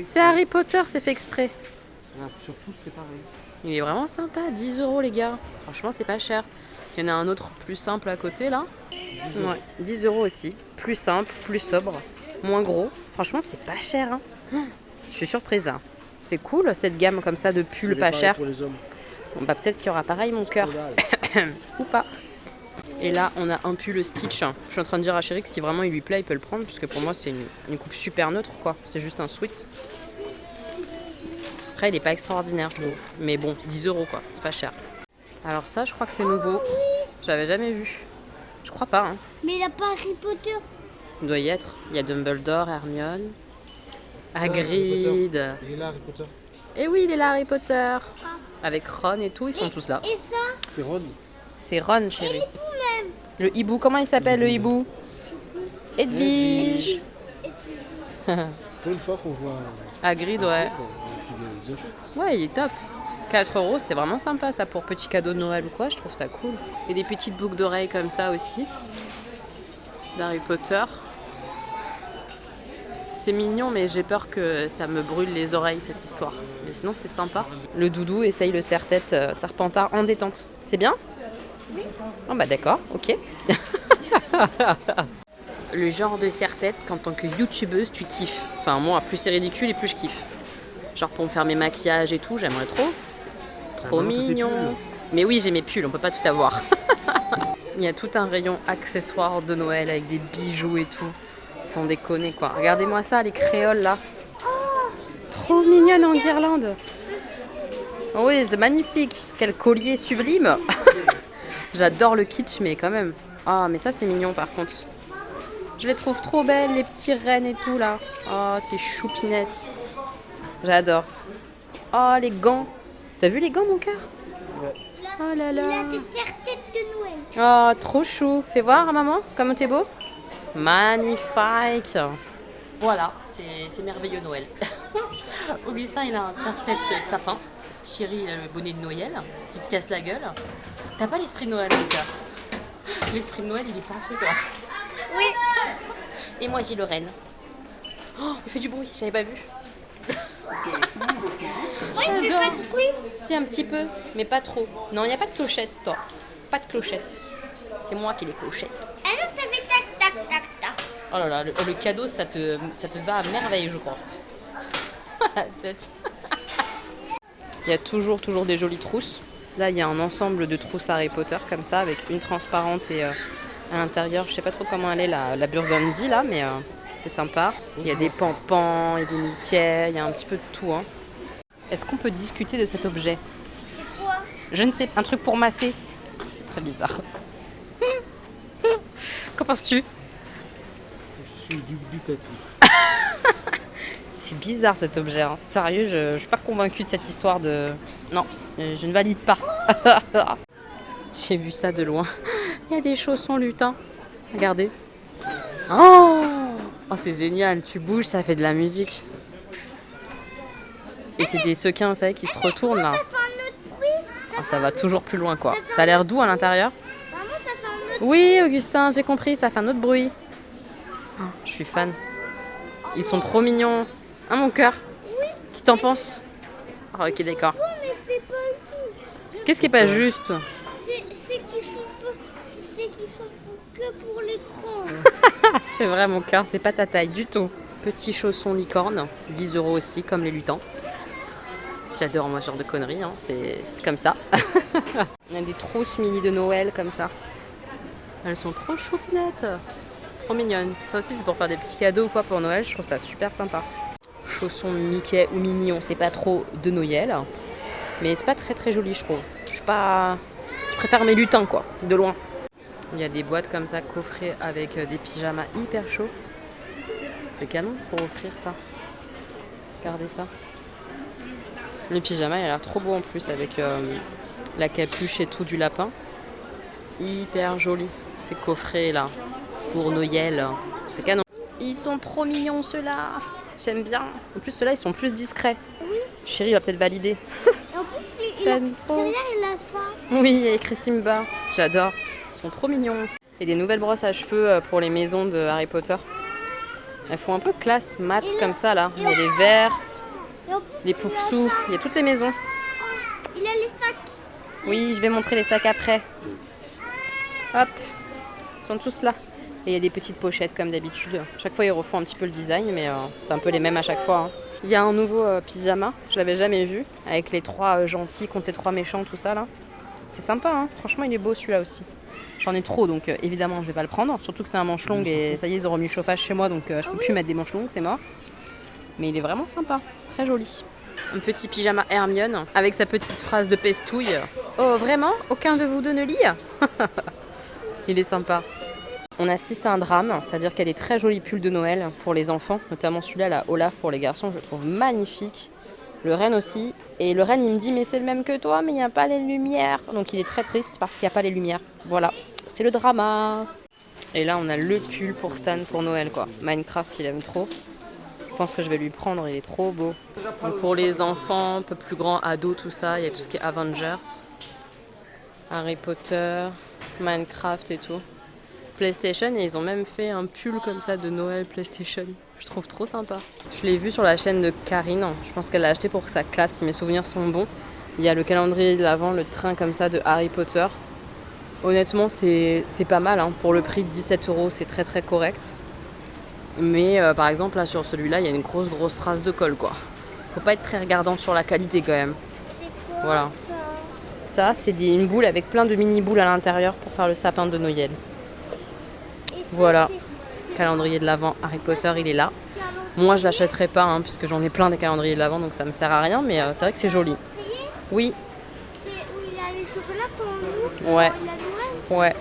C'est Harry Potter, c'est fait exprès. Surtout, c'est pareil. Il est vraiment sympa, 10 € les gars. Franchement, c'est pas cher. Il y en a un autre plus simple à côté là. Ouais, 10 € aussi. Plus simple, plus sobre, moins gros. Franchement, c'est pas cher. Hein. Je suis surprise là. C'est cool cette gamme comme ça de pulls pas chers. Pour les hommes. Bon, bah peut-être qu'il y aura pareil mon cœur. Ou pas. Et là, on a un pull Stitch. Je suis en train de dire à Chéri que si vraiment il lui plaît, il peut le prendre. Puisque pour moi, c'est une coupe super neutre quoi. C'est juste un sweat. Après, il est pas extraordinaire, je trouve. Mais bon, 10 € quoi. C'est pas cher. Alors ça, je crois que c'est nouveau. J'avais jamais vu. Je crois pas. Hein. Mais il a pas Harry Potter. Il doit y être. Il y a Dumbledore, Hermione, Hagrid. Il est là, Harry Potter. Et oui, il est là, Harry Potter. Avec Ron et tout, ils sont tous là. Et ça, C'est Ron. C'est Ron, chérie. même. Le hibou, comment il s'appelle le hibou? Edwige. Pour une fois qu'on voit. Hagrid, ouais. Il est bien fait. Ouais, il est top. 4 €, c'est vraiment sympa ça pour petit cadeau de Noël ou quoi, je trouve ça cool. Et des petites boucles d'oreilles comme ça aussi. D'Harry Potter. C'est mignon, mais j'ai peur que ça me brûle les oreilles cette histoire. Mais sinon, c'est sympa. Le doudou essaye le serre-tête Serpentard en détente. C'est bien? Oui. Oh bah d'accord, ok. Le genre de serre-tête qu'en tant que youtubeuse, tu kiffes. Enfin, moi, plus c'est ridicule et plus je kiffe. Genre pour me faire mes maquillages et tout, j'aimerais trop. Trop mignon. Mais oui, j'ai mes pulls, on peut pas tout avoir. Il y a tout un rayon accessoires de Noël avec des bijoux et tout. Sans déconner quoi. Regardez-moi ça, les créoles là. Trop mignonne en guirlande. Oui, c'est magnifique. Quel collier sublime. J'adore le kitsch, mais quand même. Ah, mais ça c'est mignon par contre. Je les trouve trop belles, les petits rennes et tout là. Oh, c'est choupinette. J'adore. Oh, les gants. T'as vu les gants, mon cœur? Ouais. Oh là là. Il a des serre-têtes de Noël. Oh, trop chou. Fais voir, maman, comment t'es beau. Magnifique. Voilà, c'est merveilleux Noël. Augustin, il a un serre-tête sapin. Chéri, il a le bonnet de Noël qui se casse la gueule. T'as pas l'esprit de Noël, mon cœur. L'esprit de Noël, il est pas fait, quoi. Oui. Et moi, j'ai le renne. Oh, il fait du bruit, j'avais pas vu. Oui, il fait pas de bruit. Si, un petit peu, mais pas trop. Non, il n'y a pas de clochette, toi. Pas de clochette. C'est moi qui ai les clochettes. Ah non, ça fait tac, tac, tac, tac. Oh là là, le cadeau, ça te va à merveille, je crois. La tête. Il y a toujours des jolies trousses. Là, il y a un ensemble de trousses Harry Potter, comme ça, avec une transparente et à l'intérieur, je sais pas trop comment elle est, la burgundy, là, mais c'est sympa. Il y a des pampans, il y a des Mickey, il y a un petit peu de tout. Hein. Est-ce qu'on peut discuter de cet objet? C'est quoi? Je ne sais, un truc pour masser. C'est très bizarre. Qu'en penses-tu? Je suis dubitatif. C'est bizarre cet objet, hein. Sérieux, je suis pas convaincue de cette histoire de... Non, je ne valide pas. J'ai vu ça de loin. Il y a des chaussons lutins. Regardez. Oh, c'est génial, tu bouges, ça fait de la musique. Et c'est des sequins, vous savez, qui se retournent là. Ça fait un autre bruit. Oh, ça va toujours plus loin quoi. Ça a l'air doux à l'intérieur. Maman, ça fait un autre Oui, Augustin, j'ai compris, ça fait un autre bruit. Oh, je suis fan. Ils sont trop mignons. Hein, mon cœur? Oui. Qui t'en pense? Oh, ok, d'accord. bruit, mais c'est pas tout. Qu'est-ce qui est pas juste? C'est qu'ils sont que pour l'écran. C'est vrai, mon cœur, c'est pas ta taille du tout. Petits chaussons licorne, 10 € aussi, comme les lutins. J'adore moi ce genre de conneries, hein. C'est comme ça. On a des trousses mini de Noël comme ça. Elles sont trop choupinettes. Trop mignonnes. Ça aussi, c'est pour faire des petits cadeaux ou quoi pour Noël. Je trouve ça super sympa. Chaussons Mickey ou Minnie, on sait pas trop de Noël. Mais c'est pas très joli, je trouve. Je préfère mes lutins, quoi, de loin. Il y a des boîtes comme ça, coffrées avec des pyjamas hyper chauds. C'est canon pour offrir ça. Regardez ça. Le pyjama, il a l'air trop beau en plus avec la capuche et tout du lapin. Hyper joli. Ces coffrets là pour Noël. C'est canon. Ils sont trop mignons ceux-là. J'aime bien. En plus ceux-là ils sont plus discrets. Oui. Chérie va peut-être valider. Et en plus, J'aime trop. derrière, il a ça. Oui, il y a écrit Simba. J'adore. Ils sont trop mignons. Et des nouvelles brosses à cheveux pour les maisons de Harry Potter. Elles font un peu classe, mat comme ça là. Il y a les vertes, Et en plus, les poufs-souffles, il y a toutes les maisons. il a les sacs. Oui, je vais montrer les sacs après. Hop, ils sont tous là. Et il y a des petites pochettes comme d'habitude. Chaque fois ils refont un petit peu le design, mais c'est un peu les mêmes à chaque fois. Hein. Il y a un nouveau pyjama, je l'avais jamais vu, avec les 3 gentils contre les 3 méchants, tout ça là. C'est sympa, hein. Franchement il est beau celui-là aussi. J'en ai trop donc évidemment je vais pas le prendre, surtout que c'est un manche longue et ça y est ils ont remis le chauffage chez moi donc je peux plus mettre des manches longues, c'est mort. Mais il est vraiment sympa, très joli. Un petit pyjama Hermione avec sa petite phrase de pestouille. Oh vraiment? Aucun de vous deux ne lit? Il est sympa. On assiste à un drame, c'est-à-dire qu'il y a des très jolis pulls de Noël pour les enfants, notamment celui-là, la Olaf pour les garçons, je le trouve magnifique. Le renne aussi. Et le renne, il me dit, mais c'est le même que toi, mais il n'y a pas les lumières. Donc il est très triste parce qu'il n'y a pas les lumières. Voilà, c'est le drama. Et là, on a le pull pour Stan pour Noël, quoi. Minecraft, il aime trop. Je pense que je vais lui prendre, il est trop beau. Donc pour les enfants, un peu plus grands, ados, tout ça, il y a tout ce qui est Avengers, Harry Potter, Minecraft et tout. PlayStation, et ils ont même fait un pull comme ça de Noël PlayStation. Je trouve trop sympa. Je l'ai vu sur la chaîne de Karine. Je pense qu'elle l'a acheté pour sa classe, si mes souvenirs sont bons. Il y a le calendrier de l'Avent, le train comme ça de Harry Potter. Honnêtement, c'est pas mal. Hein. Pour le prix de 17 €, c'est très très correct. Mais par exemple, là sur celui-là, il y a une grosse trace de colle, quoi. Faut pas être très regardant sur la qualité quand même. C'est quoi Voilà. ça? Ça, c'est une boule avec plein de mini-boules à l'intérieur pour faire le sapin de Noël. Et ça, Voilà. c'est Calendrier de l'Avent Harry Potter, il est là. calendrier. Moi, je l'achèterai pas, hein, puisque j'en ai plein des calendriers de l'Avent, donc ça me sert à rien, mais c'est vrai que c'est joli. Oui, C'est où il a les chocolats pour nous. ouais, Il a Noël. ouais.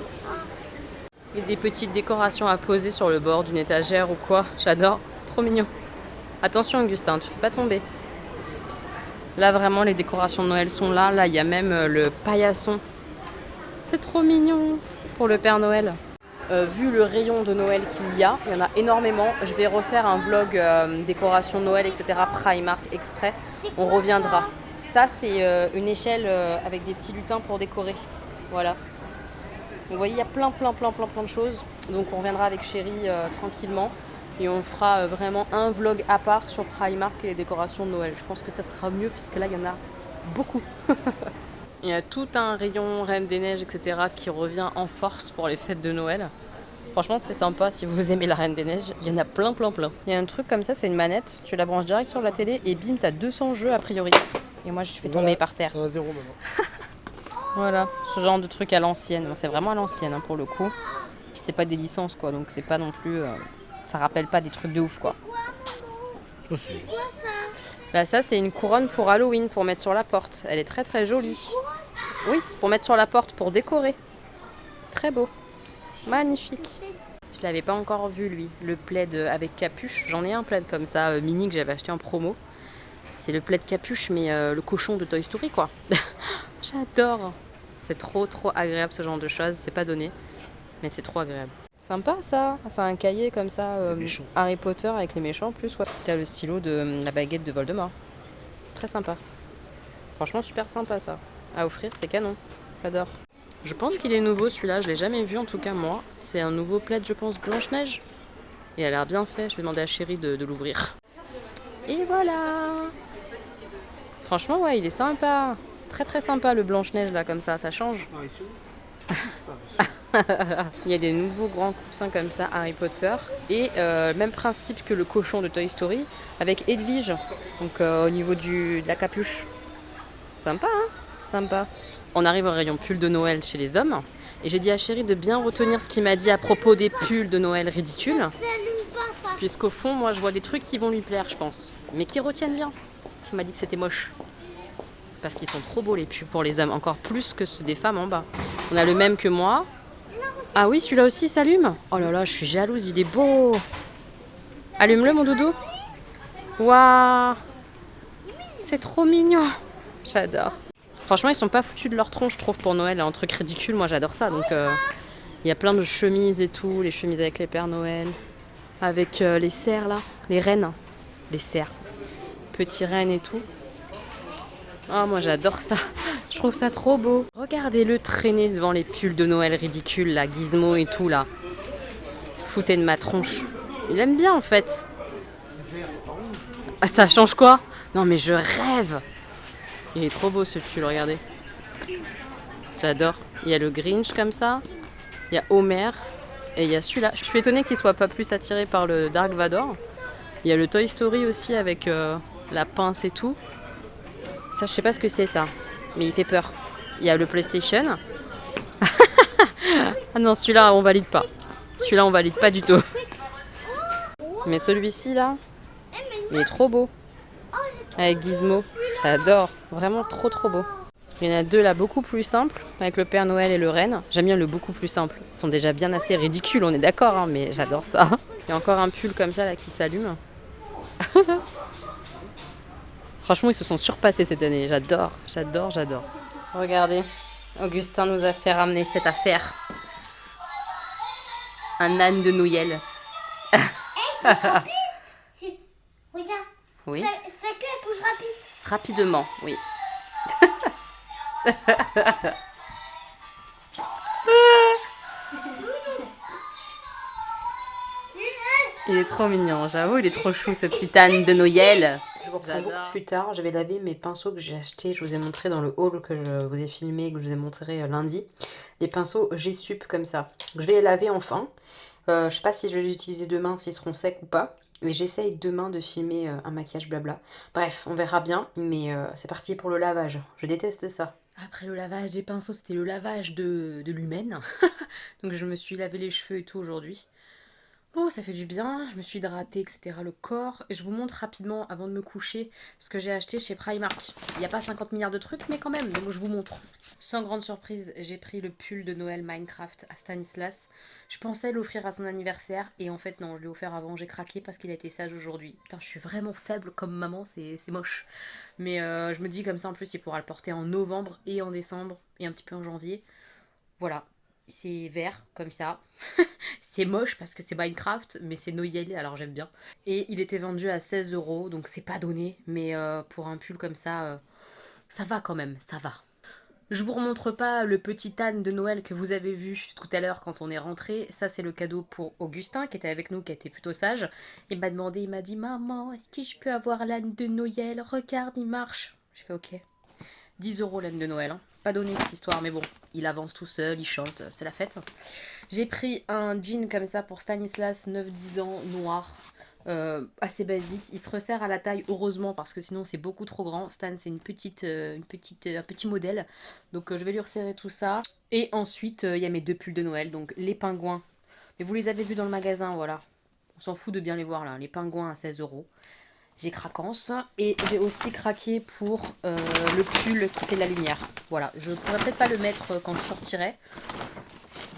Et des petites décorations à poser sur le bord d'une étagère ou quoi. J'adore, c'est trop mignon. Attention, Augustin, tu fais pas tomber. Là, vraiment, les décorations de Noël sont là. Là, il y a même le paillasson. C'est trop mignon pour le Père Noël. Vu le rayon de Noël qu'il y a, il y en a énormément. Je vais refaire un vlog décoration Noël, etc. Primark exprès. On reviendra. Ça, c'est une échelle avec des petits lutins pour décorer. Voilà. Vous voyez, il y a plein de choses. Donc, on reviendra avec Chérie tranquillement. Et on fera vraiment un vlog à part sur Primark et les décorations de Noël. Je pense que ça sera mieux parce que là, il y en a beaucoup. Il y a tout un rayon Reine des Neiges, etc. qui revient en force pour les fêtes de Noël. Franchement, c'est sympa si vous aimez la Reine des Neiges. Il y en a plein. Il y a un truc comme ça, c'est une manette. Tu la branches direct sur la télé et bim, t'as 200 jeux a priori. Et moi, je fais tomber par terre. T'en as 0 maintenant. Voilà, ce genre de truc à l'ancienne. Bon, c'est vraiment à l'ancienne hein, pour le coup. Puis c'est pas des licences quoi, donc c'est pas non plus. Ça rappelle pas des trucs de ouf quoi. Aussi. Là, ça, c'est une couronne pour Halloween, pour mettre sur la porte. Elle est très jolie. Oui, c'est pour mettre sur la porte, pour décorer. Très beau. Magnifique. Je l'avais pas encore vu, lui. Le plaid avec capuche. J'en ai un plaid comme ça, mini, que j'avais acheté en promo. C'est le plaid capuche, mais le cochon de Toy Story, quoi. J'adore. C'est trop agréable, ce genre de choses. C'est pas donné, mais c'est trop agréable. Sympa ça, c'est un cahier comme ça, Harry Potter avec les méchants en plus, ouais. T'as le stylo de la baguette de Voldemort. Très sympa. Franchement super sympa ça. À offrir, c'est canon. J'adore. Je pense qu'il est nouveau celui-là, je l'ai jamais vu en tout cas moi. C'est un nouveau plaid je pense Blanche-Neige. Il a l'air bien fait, je vais demander à Chérie de l'ouvrir. Et voilà. Franchement ouais, il est sympa. Très sympa le Blanche-Neige là comme ça change. Il y a des nouveaux grands coussins comme ça Harry Potter et même principe que le cochon de Toy Story avec Edwige donc au niveau de la capuche. Sympa hein. Sympa. On arrive au rayon pull de Noël chez les hommes et j'ai dit à Chérie de bien retenir ce qu'il m'a dit à propos des pulls de Noël ridicules puisqu'au fond moi je vois des trucs qui vont lui plaire je pense mais qui retiennent bien. Il m'a dit que c'était moche. Parce qu'ils sont trop beaux les pulls pour les hommes, encore plus que ceux des femmes en bas. On a le même que moi. Ah oui, celui-là aussi s'allume. Oh là là, je suis jalouse, il est beau. Allume-le mon doudou. Waouh. c'est trop mignon. J'adore. Franchement, ils sont pas foutus de leur tronche, je trouve, pour Noël. Un truc ridicule, moi j'adore ça. Donc, il y a plein de chemises et tout. Les chemises avec les Pères Noël. Avec les cerfs là. Les rennes. Les cerfs. Petits rennes et tout. Ah, moi j'adore ça. Je trouve ça trop beau. Regardez-le traîner devant les pulls de Noël ridicules, là. Gizmo et tout, là. Il se foutait de ma tronche. Il aime bien, en fait. Ah, ça change quoi? Non, mais je rêve. Il est trop beau ce pull, regardez. J'adore. Il y a le Grinch comme ça. Il y a Homer. Et il y a celui-là. Je suis étonnée qu'il soit pas plus attiré par le Dark Vador. Il y a le Toy Story aussi avec la pince et tout. Ça, je sais pas ce que c'est ça. Mais il fait peur. Il y a le PlayStation. Ah non, celui-là, on valide pas. Celui-là, on valide pas du tout. Mais celui-ci, là, il est trop beau. Avec Gizmo. J'adore. Vraiment trop trop beau. Il y en a deux là beaucoup plus simples, avec le Père Noël et le Renne. J'aime bien le beaucoup plus simple. Ils sont déjà bien assez ridicules, on est d'accord, hein, mais j'adore ça. Il y a encore un pull comme ça là qui s'allume. Franchement, ils se sont surpassés cette année. J'adore, j'adore, j'adore. Regardez, Augustin nous a fait ramener cette affaire. Un âne de Noël. Regarde, Oui, sa queue elle bouge rapide. rapidement, oui. Il est trop mignon, j'avoue, il est trop chou ce petit âne de Noël. Je vous reprends beaucoup plus tard, je vais laver mes pinceaux que j'ai achetés, je vous ai montré dans le haul que je vous ai filmé, que je vous ai montré lundi. Les pinceaux G-Sup comme ça. Je vais les laver enfin. Je sais pas si je vais les utiliser demain, s'ils seront secs ou pas. Mais j'essaye demain de filmer un maquillage blabla. Bref, on verra bien, mais c'est parti pour le lavage. Je déteste ça. Après le lavage des pinceaux, c'était le lavage de l'humaine. Donc je me suis lavé les cheveux et tout aujourd'hui. Oh, ça fait du bien, je me suis hydratée, etc. le corps. Et je vous montre rapidement, avant de me coucher, ce que j'ai acheté chez Primark. Il n'y a pas 50 milliards de trucs, mais quand même, donc je vous montre. Sans grande surprise, j'ai pris le pull de Noël Minecraft à Stanislas. Je pensais l'offrir à son anniversaire, et en fait non, je l'ai offert avant, j'ai craqué parce qu'il a été sage aujourd'hui. Putain, je suis vraiment faible comme maman, c'est moche. Mais je me dis comme ça, en plus, il pourra le porter en novembre et en décembre, et un petit peu en janvier. Voilà. C'est vert, comme ça. C'est moche parce que c'est Minecraft, mais c'est Noël, alors j'aime bien. Et il était vendu à 16 €, donc c'est pas donné. Mais pour un pull comme ça va quand même, ça va. Je vous remontre pas le petit âne de Noël que vous avez vu tout à l'heure quand on est rentré. Ça, c'est le cadeau pour Augustin qui était avec nous, qui était plutôt sage. Il m'a demandé, il m'a dit, maman, est-ce que je peux avoir l'âne de Noël? Regarde, il marche. J'ai fait ok. 10 € l'âne de Noël, hein. Pas donné cette histoire, mais bon, il avance tout seul, il chante, c'est la fête. J'ai pris un jean comme ça pour Stanislas, 9-10 ans, noir, assez basique. Il se resserre à la taille, heureusement, parce que sinon c'est beaucoup trop grand. Stan, c'est un petit modèle, donc je vais lui resserrer tout ça. Et ensuite, il y a mes deux pulls de Noël, donc les pingouins. Mais vous les avez vus dans le magasin, voilà. On s'en fout de bien les voir là, les pingouins à 16 €. J'ai craquance et j'ai aussi craqué pour le pull qui fait de la lumière. Voilà, je pourrais peut-être pas le mettre quand je sortirai,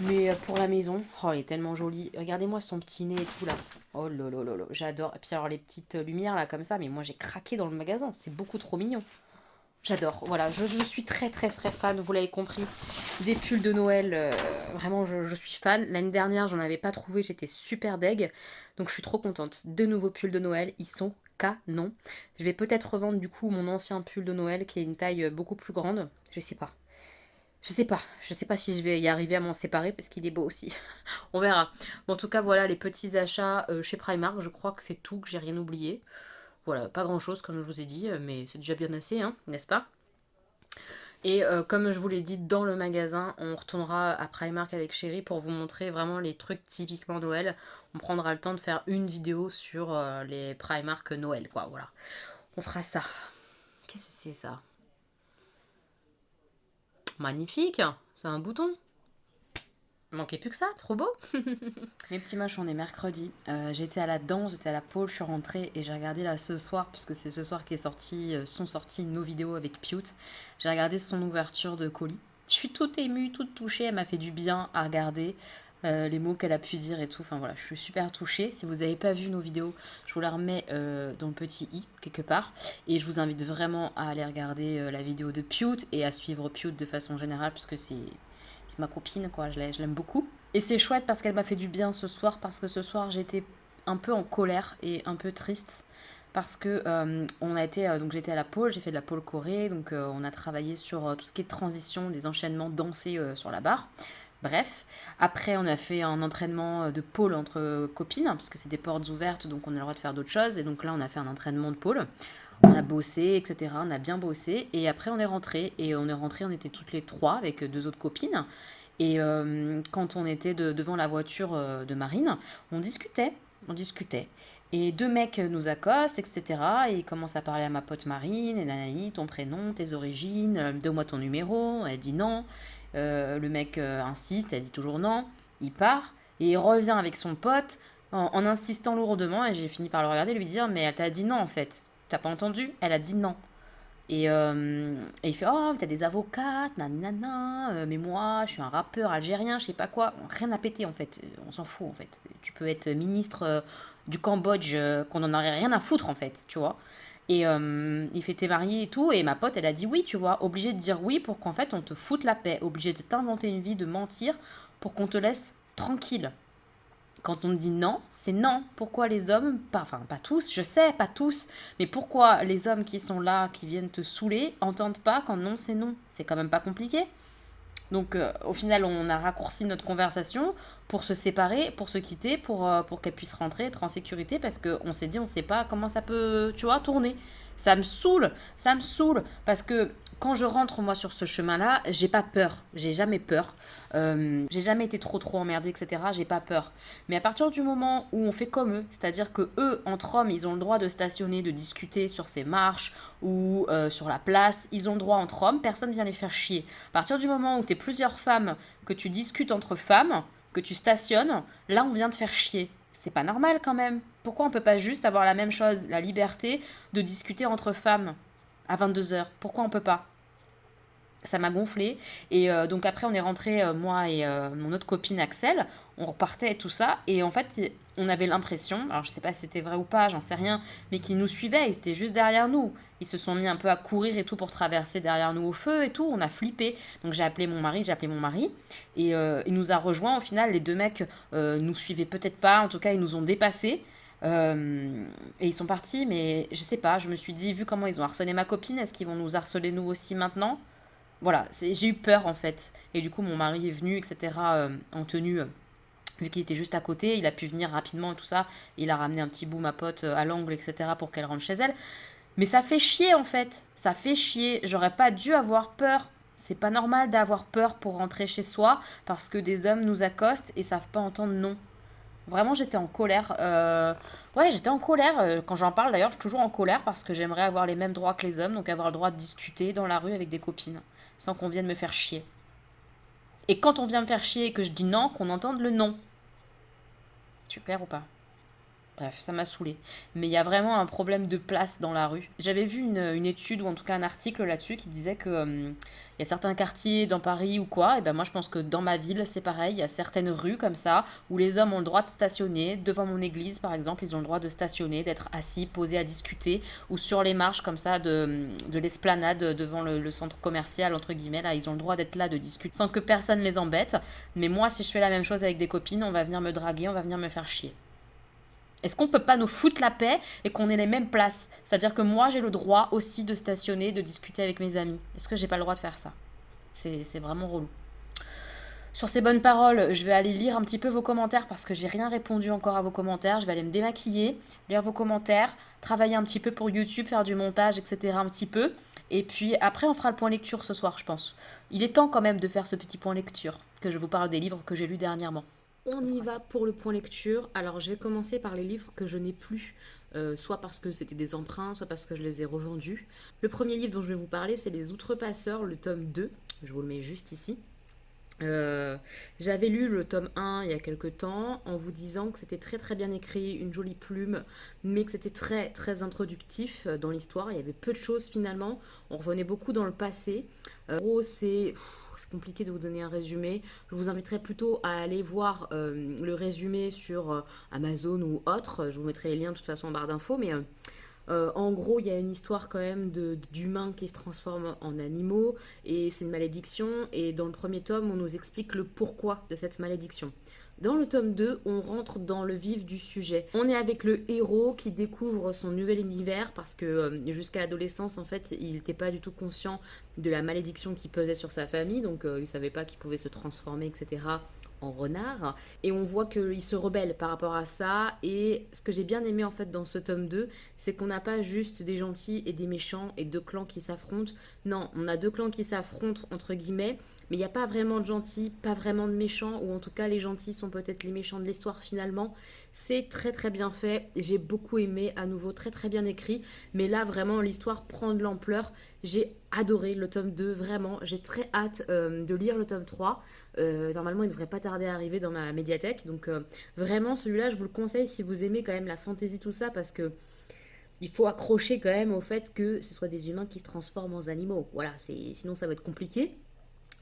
mais pour la maison, oh il est tellement joli. Regardez-moi son petit nez et tout là. Oh lolo, j'adore. Et puis alors les petites lumières là comme ça, mais moi j'ai craqué dans le magasin, c'est beaucoup trop mignon. J'adore, voilà, je suis très fan, vous l'avez compris, des pulls de Noël, vraiment je suis fan. L'année dernière j'en avais pas trouvé, j'étais super deg, donc je suis trop contente. De nouveaux pulls de Noël, ils sont canon. Je vais peut-être revendre du coup mon ancien pull de Noël qui est une taille beaucoup plus grande, je sais pas. Je sais pas si je vais y arriver à m'en séparer parce qu'il est beau aussi. On verra. Bon, en tout cas, voilà les petits achats chez Primark, je crois que c'est tout, que j'ai rien oublié. Voilà, pas grand chose comme je vous ai dit, mais c'est déjà bien assez, hein, n'est-ce pas? Et comme je vous l'ai dit dans le magasin, on retournera à Primark avec Chéri pour vous montrer vraiment les trucs typiquement Noël. On prendra le temps de faire une vidéo sur les Primark Noël, quoi, voilà. On fera ça. Qu'est-ce que c'est ça? Magnifique, c'est un bouton. Il manquait plus que ça, trop beau. Mes petits moches, on est mercredi. J'étais à la danse, j'étais à la pole, je suis rentrée et j'ai regardé là ce soir, puisque c'est ce soir sont sorties nos vidéos avec Pute. J'ai regardé son ouverture de colis. Je suis toute émue, toute touchée, elle m'a fait du bien à regarder. les mots qu'elle a pu dire et tout. Enfin voilà, je suis super touchée. Si vous n'avez pas vu nos vidéos, je vous la remets dans le petit i quelque part. Et je vous invite vraiment à aller regarder la vidéo de Pute et à suivre Pute de façon générale parce que c'est ma copine, quoi. Je l'aime beaucoup. Et c'est chouette parce qu'elle m'a fait du bien ce soir parce que ce soir j'étais un peu en colère et un peu triste parce que on a été donc j'étais à la pôle, j'ai fait de la pôle Corée, donc on a travaillé sur tout ce qui est transition, des enchaînements dansés sur la barre. Bref, après on a fait un entraînement de pôle entre copines, parce que c'est des portes ouvertes, donc on a le droit de faire d'autres choses. Et donc là on a fait un entraînement de pôle. On a bossé, etc. On a bien bossé. Et après on est rentré. Et on est rentré, on était toutes les trois avec deux autres copines. Et quand on était devant la voiture de Marine, on discutait. On discutait. Et deux mecs nous accostent, etc. Et ils commencent à parler à ma pote Marine. Et nanani, ton prénom, tes origines, donne-moi ton numéro. Elle dit non. Le mec insiste, elle dit toujours non. Il part. Et il revient avec son pote en insistant lourdement. Et j'ai fini par le regarder et lui dire, mais elle t'a dit non en fait. T'as pas entendu? Elle a dit non. Et il fait oh, t'as des avocates, nanana, mais moi, je suis un rappeur algérien, je sais pas quoi. Rien à péter en fait, on s'en fout en fait. Tu peux être ministre du Cambodge, qu'on en aurait rien à foutre en fait, tu vois. Et il fait t'es marié et tout, et ma pote, elle a dit oui, tu vois, obligé de dire oui pour qu'en fait on te foute la paix, obligé de t'inventer une vie, de mentir pour qu'on te laisse tranquille. Quand on dit non, c'est non. Pourquoi les hommes, pas tous, je sais, pas tous, mais pourquoi les hommes qui sont là, qui viennent te saouler, entendent pas quand non, c'est non? C'est quand même pas compliqué. Donc au final, on a raccourci notre conversation pour se séparer, pour se quitter, pour qu'elle puisse rentrer, être en sécurité, parce qu'on s'est dit, on sait pas comment ça peut, tu vois, tourner. Ça me saoule, parce que quand je rentre, moi, sur ce chemin-là, j'ai pas peur, j'ai jamais peur. J'ai jamais été trop emmerdée, etc. J'ai pas peur. Mais à partir du moment où on fait comme eux, c'est-à-dire que eux, entre hommes, ils ont le droit de stationner, de discuter sur ces marches ou sur la place, ils ont le droit entre hommes, personne vient les faire chier. À partir du moment où tu es plusieurs femmes, que tu discutes entre femmes, que tu stationnes, là on vient te faire chier. C'est pas normal quand même. Pourquoi on peut pas juste avoir la même chose, la liberté de discuter entre femmes à 22 heures? Pourquoi on peut pas? Ça m'a gonflé. Et donc après, on est rentré, moi et mon autre copine Axel. On repartait et tout ça. Et en fait, on avait l'impression, alors je sais pas si c'était vrai ou pas, j'en sais rien, mais qu'ils nous suivaient. Ils étaient juste derrière nous. Ils se sont mis un peu à courir et tout pour traverser derrière nous au feu et tout. On a flippé. Donc j'ai appelé mon mari. Et il nous a rejoints. Au final, les deux mecs nous suivaient peut-être pas. En tout cas, ils nous ont dépassés. Et ils sont partis, mais je sais pas. Je me suis dit, vu comment ils ont harcelé ma copine, est-ce qu'ils vont nous harceler nous aussi maintenant? Voilà, j'ai eu peur en fait. Et du coup, mon mari est venu, etc., en tenue, vu qu'il était juste à côté, il a pu venir rapidement et tout ça. Il a ramené un petit bout, ma pote, à l'angle, etc., pour qu'elle rentre chez elle. Mais ça fait chier en fait. Ça fait chier. J'aurais pas dû avoir peur. C'est pas normal d'avoir peur pour rentrer chez soi parce que des hommes nous accostent et savent pas entendre non. Vraiment, j'étais en colère. Ouais, j'étais en colère. Quand j'en parle, d'ailleurs, je suis toujours en colère parce que j'aimerais avoir les mêmes droits que les hommes, donc avoir le droit de discuter dans la rue avec des copines, sans qu'on vienne me faire chier. Et quand on vient me faire chier et que je dis non, qu'on entende le non. Tu es clair ou pas? Bref, ça m'a saoulée. Mais il y a vraiment un problème de place dans la rue. J'avais vu une étude ou en tout cas un article là-dessus qui disait que il y a certains quartiers dans Paris ou quoi. Et ben moi je pense que dans ma ville c'est pareil. Il y a certaines rues comme ça où les hommes ont le droit de stationner. Devant mon église par exemple, ils ont le droit de stationner, d'être assis, posés à discuter. Ou sur les marches comme ça de l'esplanade devant le centre commercial entre guillemets. Là ils ont le droit d'être là, de discuter sans que personne les embête. Mais moi si je fais la même chose avec des copines, on va venir me draguer, on va venir me faire chier. Est-ce qu'on peut pas nous foutre la paix et qu'on ait les mêmes places? C'est-à-dire que moi, j'ai le droit aussi de stationner, de discuter avec mes amis. Est-ce que j'ai pas le droit de faire ça? C'est vraiment relou. Sur ces bonnes paroles, je vais aller lire un petit peu vos commentaires parce que j'ai rien répondu encore à vos commentaires. Je vais aller me démaquiller, lire vos commentaires, travailler un petit peu pour YouTube, faire du montage, etc. un petit peu. Et puis après, on fera le point lecture ce soir, je pense. Il est temps quand même de faire ce petit point lecture, que je vous parle des livres que j'ai lus dernièrement. On y va pour le point lecture. Alors, je vais commencer par les livres que je n'ai plus, soit parce que c'était des emprunts, soit parce que je les ai revendus. Le premier livre dont je vais vous parler, c'est Les Outrepasseurs, le tome 2. Je vous le mets juste ici. Euh, J'avais lu le tome 1 il y a quelques temps en vous disant que c'était très très bien écrit, une jolie plume, mais que c'était très très introductif dans l'histoire. Il y avait peu de choses finalement, on revenait beaucoup dans le passé. En gros, c'est compliqué de vous donner un résumé. Je vous inviterai plutôt à aller voir le résumé sur Amazon ou autre. Je vous mettrai les liens de toute façon en barre d'infos, mais en gros, il y a une histoire quand même d'humains qui se transforment en animaux et c'est une malédiction. Et dans le premier tome, on nous explique le pourquoi de cette malédiction. Dans le tome 2, on rentre dans le vif du sujet. On est avec le héros qui découvre son nouvel univers parce que jusqu'à l'adolescence, en fait, il n'était pas du tout conscient de la malédiction qui pesait sur sa famille. Donc, il ne savait pas qu'il pouvait se transformer, etc. en renard. Et on voit qu'il se rebelle par rapport à ça. Et ce que j'ai bien aimé en fait dans ce tome 2, c'est qu'on n'a pas juste des gentils et des méchants et deux clans qui s'affrontent. Non, on a deux clans qui s'affrontent entre guillemets, mais il n'y a pas vraiment de gentils, pas vraiment de méchants, ou en tout cas les gentils sont peut-être les méchants de l'histoire finalement. C'est très très bien fait, j'ai beaucoup aimé, à nouveau très très bien écrit, mais là vraiment l'histoire prend de l'ampleur. J'ai adoré le tome 2, vraiment, j'ai très hâte de lire le tome 3. Normalement il ne devrait pas tarder à arriver dans ma médiathèque, donc vraiment celui-là je vous le conseille si vous aimez quand même la fantasy tout ça, parce que il faut accrocher quand même au fait que ce soit des humains qui se transforment en animaux. Voilà, sinon ça va être compliqué.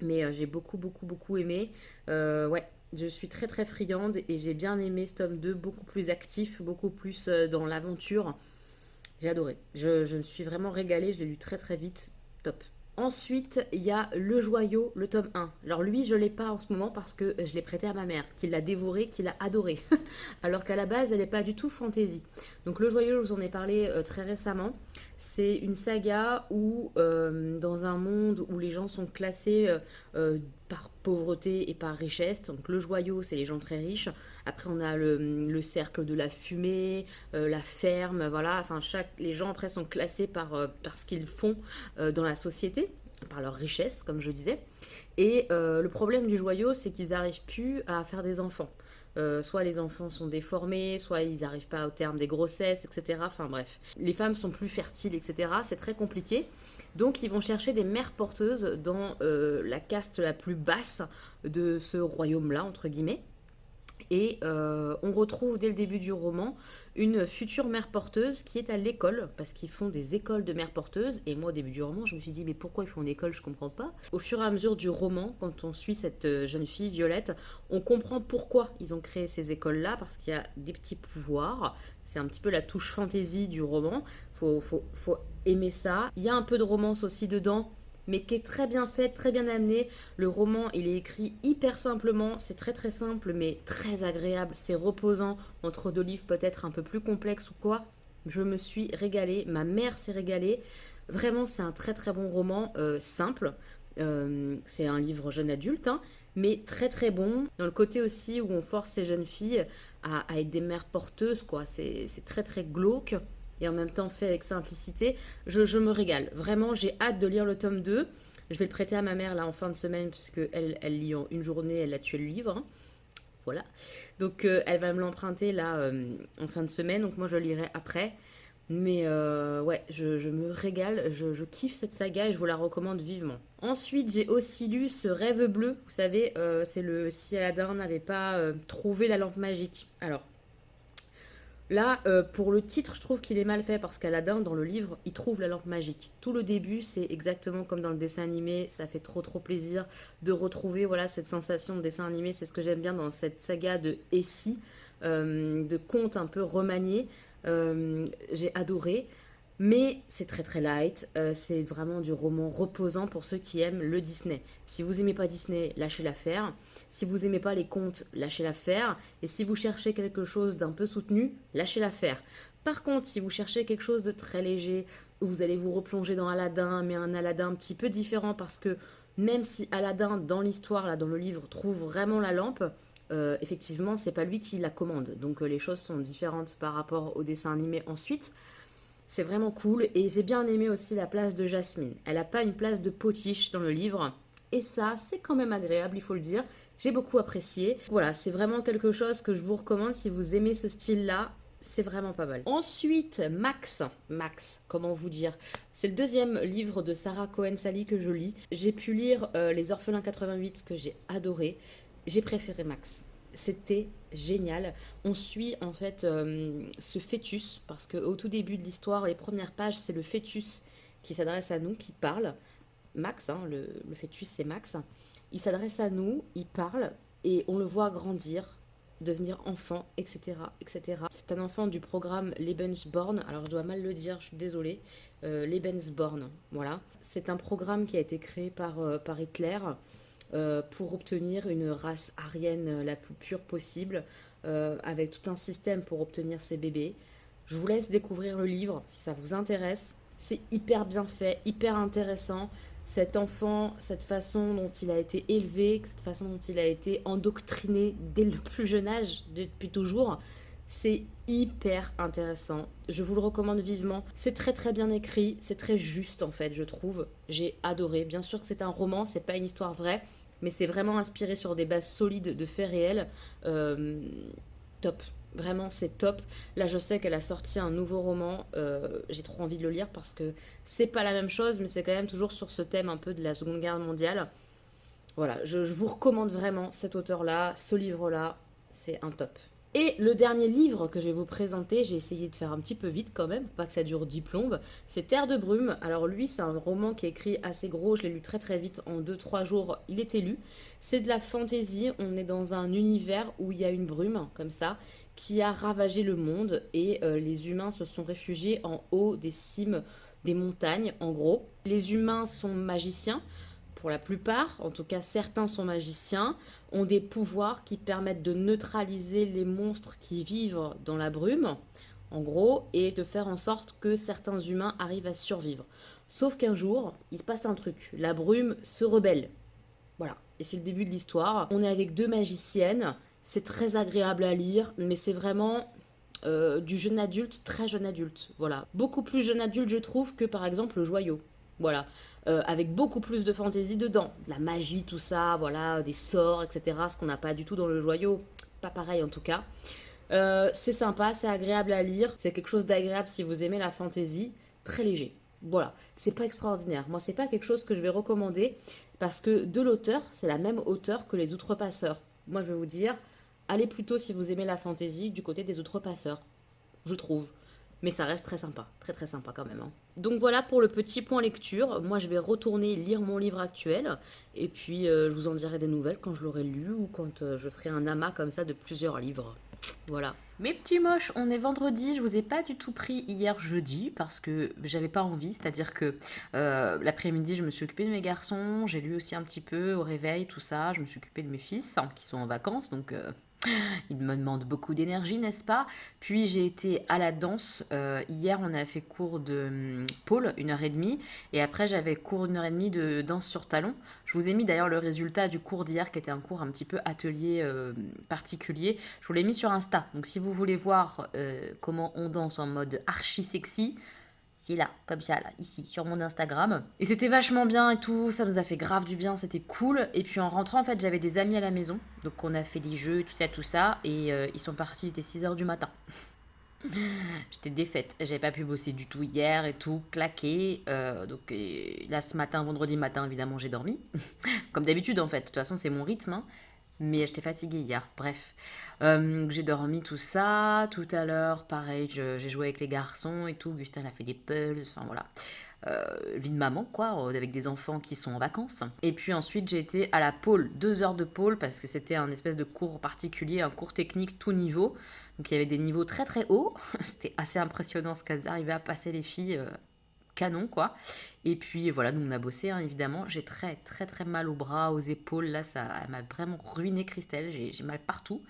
Mais j'ai beaucoup, beaucoup, beaucoup aimé. Ouais, je suis très, très friande et j'ai bien aimé ce tome 2, beaucoup plus actif, beaucoup plus dans l'aventure. J'ai adoré. Je me suis vraiment régalée, je l'ai lu très, très vite. Top. Ensuite, il y a Le Joyau, le tome 1. Alors lui, je ne l'ai pas en ce moment parce que je l'ai prêté à ma mère, qui l'a dévoré, qui l'a adoré. Alors qu'à la base, elle n'est pas du tout fantasy. Donc Le Joyau, je vous en ai parlé très récemment. C'est une saga où, dans un monde où les gens sont classés par pauvreté et par richesse, donc le joyau, c'est les gens très riches. Après, on a le cercle de la fumée, la ferme, voilà. Enfin, les gens après sont classés par ce qu'ils font dans la société, par leur richesse, comme je disais. Et le problème du joyau, c'est qu'ils n'arrivent plus à faire des enfants. Soit les enfants sont déformés, soit ils n'arrivent pas au terme des grossesses, etc. Enfin bref, les femmes sont plus fertiles, etc. C'est très compliqué. Donc ils vont chercher des mères porteuses dans la caste la plus basse de ce royaume-là, entre guillemets. Et on retrouve dès le début du roman une future mère porteuse qui est à l'école, parce qu'ils font des écoles de mères porteuses. Et moi, au début du roman, je me suis dit, mais pourquoi ils font une école, je comprends pas. Au fur et à mesure du roman, quand on suit cette jeune fille, Violette, on comprend pourquoi ils ont créé ces écoles-là, parce qu'il y a des petits pouvoirs. C'est un petit peu la touche fantasy du roman. Faut aimer ça. Il y a un peu de romance aussi dedans, mais qui est très bien fait, très bien amené. Le roman, il est écrit hyper simplement, c'est très très simple, mais très agréable, c'est reposant, entre deux livres peut-être un peu plus complexes ou quoi. Je me suis régalée, ma mère s'est régalée. Vraiment, c'est un très très bon roman, simple. C'est un livre jeune adulte, hein, mais très très bon. Dans le côté aussi où on force ces jeunes filles à être des mères porteuses, quoi. C'est très très glauque et en même temps fait avec simplicité. Je me régale. Vraiment, j'ai hâte de lire le tome 2. Je vais le prêter à ma mère là en fin de semaine, puisque elle lit en une journée, elle a tué le livre, hein. Voilà. Donc elle va me l'emprunter là en fin de semaine, donc moi je le lirai après. Mais ouais, je me régale, je kiffe cette saga et je vous la recommande vivement. Ensuite, j'ai aussi lu Ce Rêve bleu, vous savez, c'est le si Aladdin n'avait pas trouvé la lampe magique. Alors, là, pour le titre, je trouve qu'il est mal fait parce qu'Aladin, dans le livre, il trouve la lampe magique. Tout le début, c'est exactement comme dans le dessin animé. Ça fait trop trop plaisir de retrouver voilà, cette sensation de dessin animé. C'est ce que j'aime bien dans cette saga de Essie, de contes un peu remaniés. J'ai adoré. Mais c'est très très light, c'est vraiment du roman reposant pour ceux qui aiment le Disney. Si vous aimez pas Disney, lâchez l'affaire. Si vous aimez pas les contes, lâchez l'affaire. Et si vous cherchez quelque chose d'un peu soutenu, lâchez l'affaire. Par contre, si vous cherchez quelque chose de très léger, où vous allez vous replonger dans Aladdin, mais un Aladdin un petit peu différent, parce que même si Aladdin, dans l'histoire, là, dans le livre, trouve vraiment la lampe, effectivement, c'est pas lui qui la commande. Donc les choses sont différentes par rapport au dessin animé ensuite. C'est vraiment cool et j'ai bien aimé aussi la place de Jasmine. Elle n'a pas une place de potiche dans le livre et ça, c'est quand même agréable, il faut le dire. J'ai beaucoup apprécié. Voilà, c'est vraiment quelque chose que je vous recommande si vous aimez ce style-là. C'est vraiment pas mal. Ensuite, Max. Max, comment vous dire? C'est le deuxième livre de Sarah Cohen-Sally que je lis. J'ai pu lire Les Orphelins 88 que j'ai adoré. J'ai préféré Max. C'était génial. On suit en fait ce fœtus, parce qu'au tout début de l'histoire, les premières pages, c'est le fœtus qui s'adresse à nous, qui parle. Max, hein, le fœtus c'est Max. Il s'adresse à nous, il parle, et on le voit grandir, devenir enfant, etc., etc. C'est un enfant du programme Lebensborn. Alors je dois mal le dire, je suis désolée. Lebensborn, voilà. C'est un programme qui a été créé par Hitler pour obtenir une race aryenne la plus pure possible, avec tout un système pour obtenir ces bébés. Je vous laisse découvrir le livre si ça vous intéresse. C'est hyper bien fait, hyper intéressant. Cet enfant, cette façon dont il a été élevé, cette façon dont il a été endoctriné dès le plus jeune âge, depuis toujours, c'est hyper intéressant. Je vous le recommande vivement. C'est très très bien écrit, c'est très juste en fait, je trouve. J'ai adoré. Bien sûr que c'est un roman, c'est pas une histoire vraie, mais c'est vraiment inspiré sur des bases solides de faits réels. Top. Vraiment, c'est top. Là, je sais qu'elle a sorti un nouveau roman. J'ai trop envie de le lire parce que c'est pas la même chose, mais c'est quand même toujours sur ce thème un peu de la Seconde Guerre mondiale. Voilà, je vous recommande vraiment cet auteur-là, ce livre-là. C'est un top. Et le dernier livre que je vais vous présenter, j'ai essayé de faire un petit peu vite quand même, pour pas que ça dure 10 plombes, c'est Terre de brume. Alors lui, c'est un roman qui est écrit assez gros, je l'ai lu très très vite, en 2-3 jours, il était lu. C'est de la fantaisie, on est dans un univers où il y a une brume, comme ça, qui a ravagé le monde et les humains se sont réfugiés en haut des cimes des montagnes, en gros. Les humains sont magiciens, pour la plupart, en tout cas certains sont magiciens, ont des pouvoirs qui permettent de neutraliser les monstres qui vivent dans la brume, en gros, et de faire en sorte que certains humains arrivent à survivre. Sauf qu'un jour, il se passe un truc, la brume se rebelle. Voilà, et c'est le début de l'histoire. On est avec 2 magiciennes, c'est très agréable à lire, mais c'est vraiment du jeune adulte, très jeune adulte, voilà. Beaucoup plus jeune adulte, je trouve, que par exemple le Joyau. Voilà, avec beaucoup plus de fantaisie dedans, de la magie, tout ça, voilà, des sorts, etc. Ce qu'on n'a pas du tout dans le Joyau, pas pareil en tout cas. C'est sympa, c'est agréable à lire, c'est quelque chose d'agréable si vous aimez la fantaisie, très léger. Voilà, c'est pas extraordinaire. Moi, c'est pas quelque chose que je vais recommander parce que de l'auteur, c'est la même auteur que Les Outrepasseurs. Moi, je vais vous dire, allez plutôt si vous aimez la fantaisie du côté des Outrepasseurs, je trouve. Mais ça reste très sympa, très très sympa quand même, hein. Donc voilà pour le petit point lecture. Moi je vais retourner lire mon livre actuel et puis je vous en dirai des nouvelles quand je l'aurai lu ou quand je ferai un amas comme ça de plusieurs livres. Voilà. Mes petits moches, on est vendredi, je vous ai pas du tout pris hier jeudi parce que j'avais pas envie, c'est-à-dire que l'après-midi je me suis occupée de mes garçons, j'ai lu aussi un petit peu au réveil, tout ça, je me suis occupée de mes fils hein, qui sont en vacances, donc ils me demandent beaucoup d'énergie, n'est-ce pas? Puis j'ai été à la danse, hier on a fait cours de pôle, 1h30, et après j'avais cours d'1h30 de danse sur talon. Je vous ai mis d'ailleurs le résultat du cours d'hier qui était un cours un petit peu atelier particulier. Je vous l'ai mis sur Insta. Donc si vous voulez voir comment on danse en mode archi sexy, c'est là, comme ça, là, ici, sur mon Instagram. Et c'était vachement bien et tout, ça nous a fait grave du bien, c'était cool. Et puis en rentrant, en fait, j'avais des amis à la maison. Donc on a fait des jeux, tout ça. Et ils sont partis, il était 6h du matin. J'étais défaite, j'avais pas pu bosser du tout hier et tout, claqué. Donc là, ce matin, vendredi matin, évidemment, j'ai dormi. Comme d'habitude, en fait. De toute façon, c'est mon rythme, hein. Mais j'étais fatiguée hier, bref. J'ai dormi tout ça. Tout à l'heure, pareil, j'ai joué avec les garçons et tout. Gustin a fait des puzzles, enfin voilà. Vie de maman, quoi, avec des enfants qui sont en vacances. Et puis ensuite, j'ai été à la pôle, 2 heures de pôle, parce que c'était un espèce de cours particulier, un cours technique tout niveau. Donc il y avait des niveaux très très hauts. C'était assez impressionnant ce qu'elles arrivaient à passer les filles. Canon quoi. Et puis voilà, nous on a bossé hein, évidemment. J'ai très très très mal aux bras, aux épaules, là ça m'a vraiment ruiné Christelle, j'ai mal partout.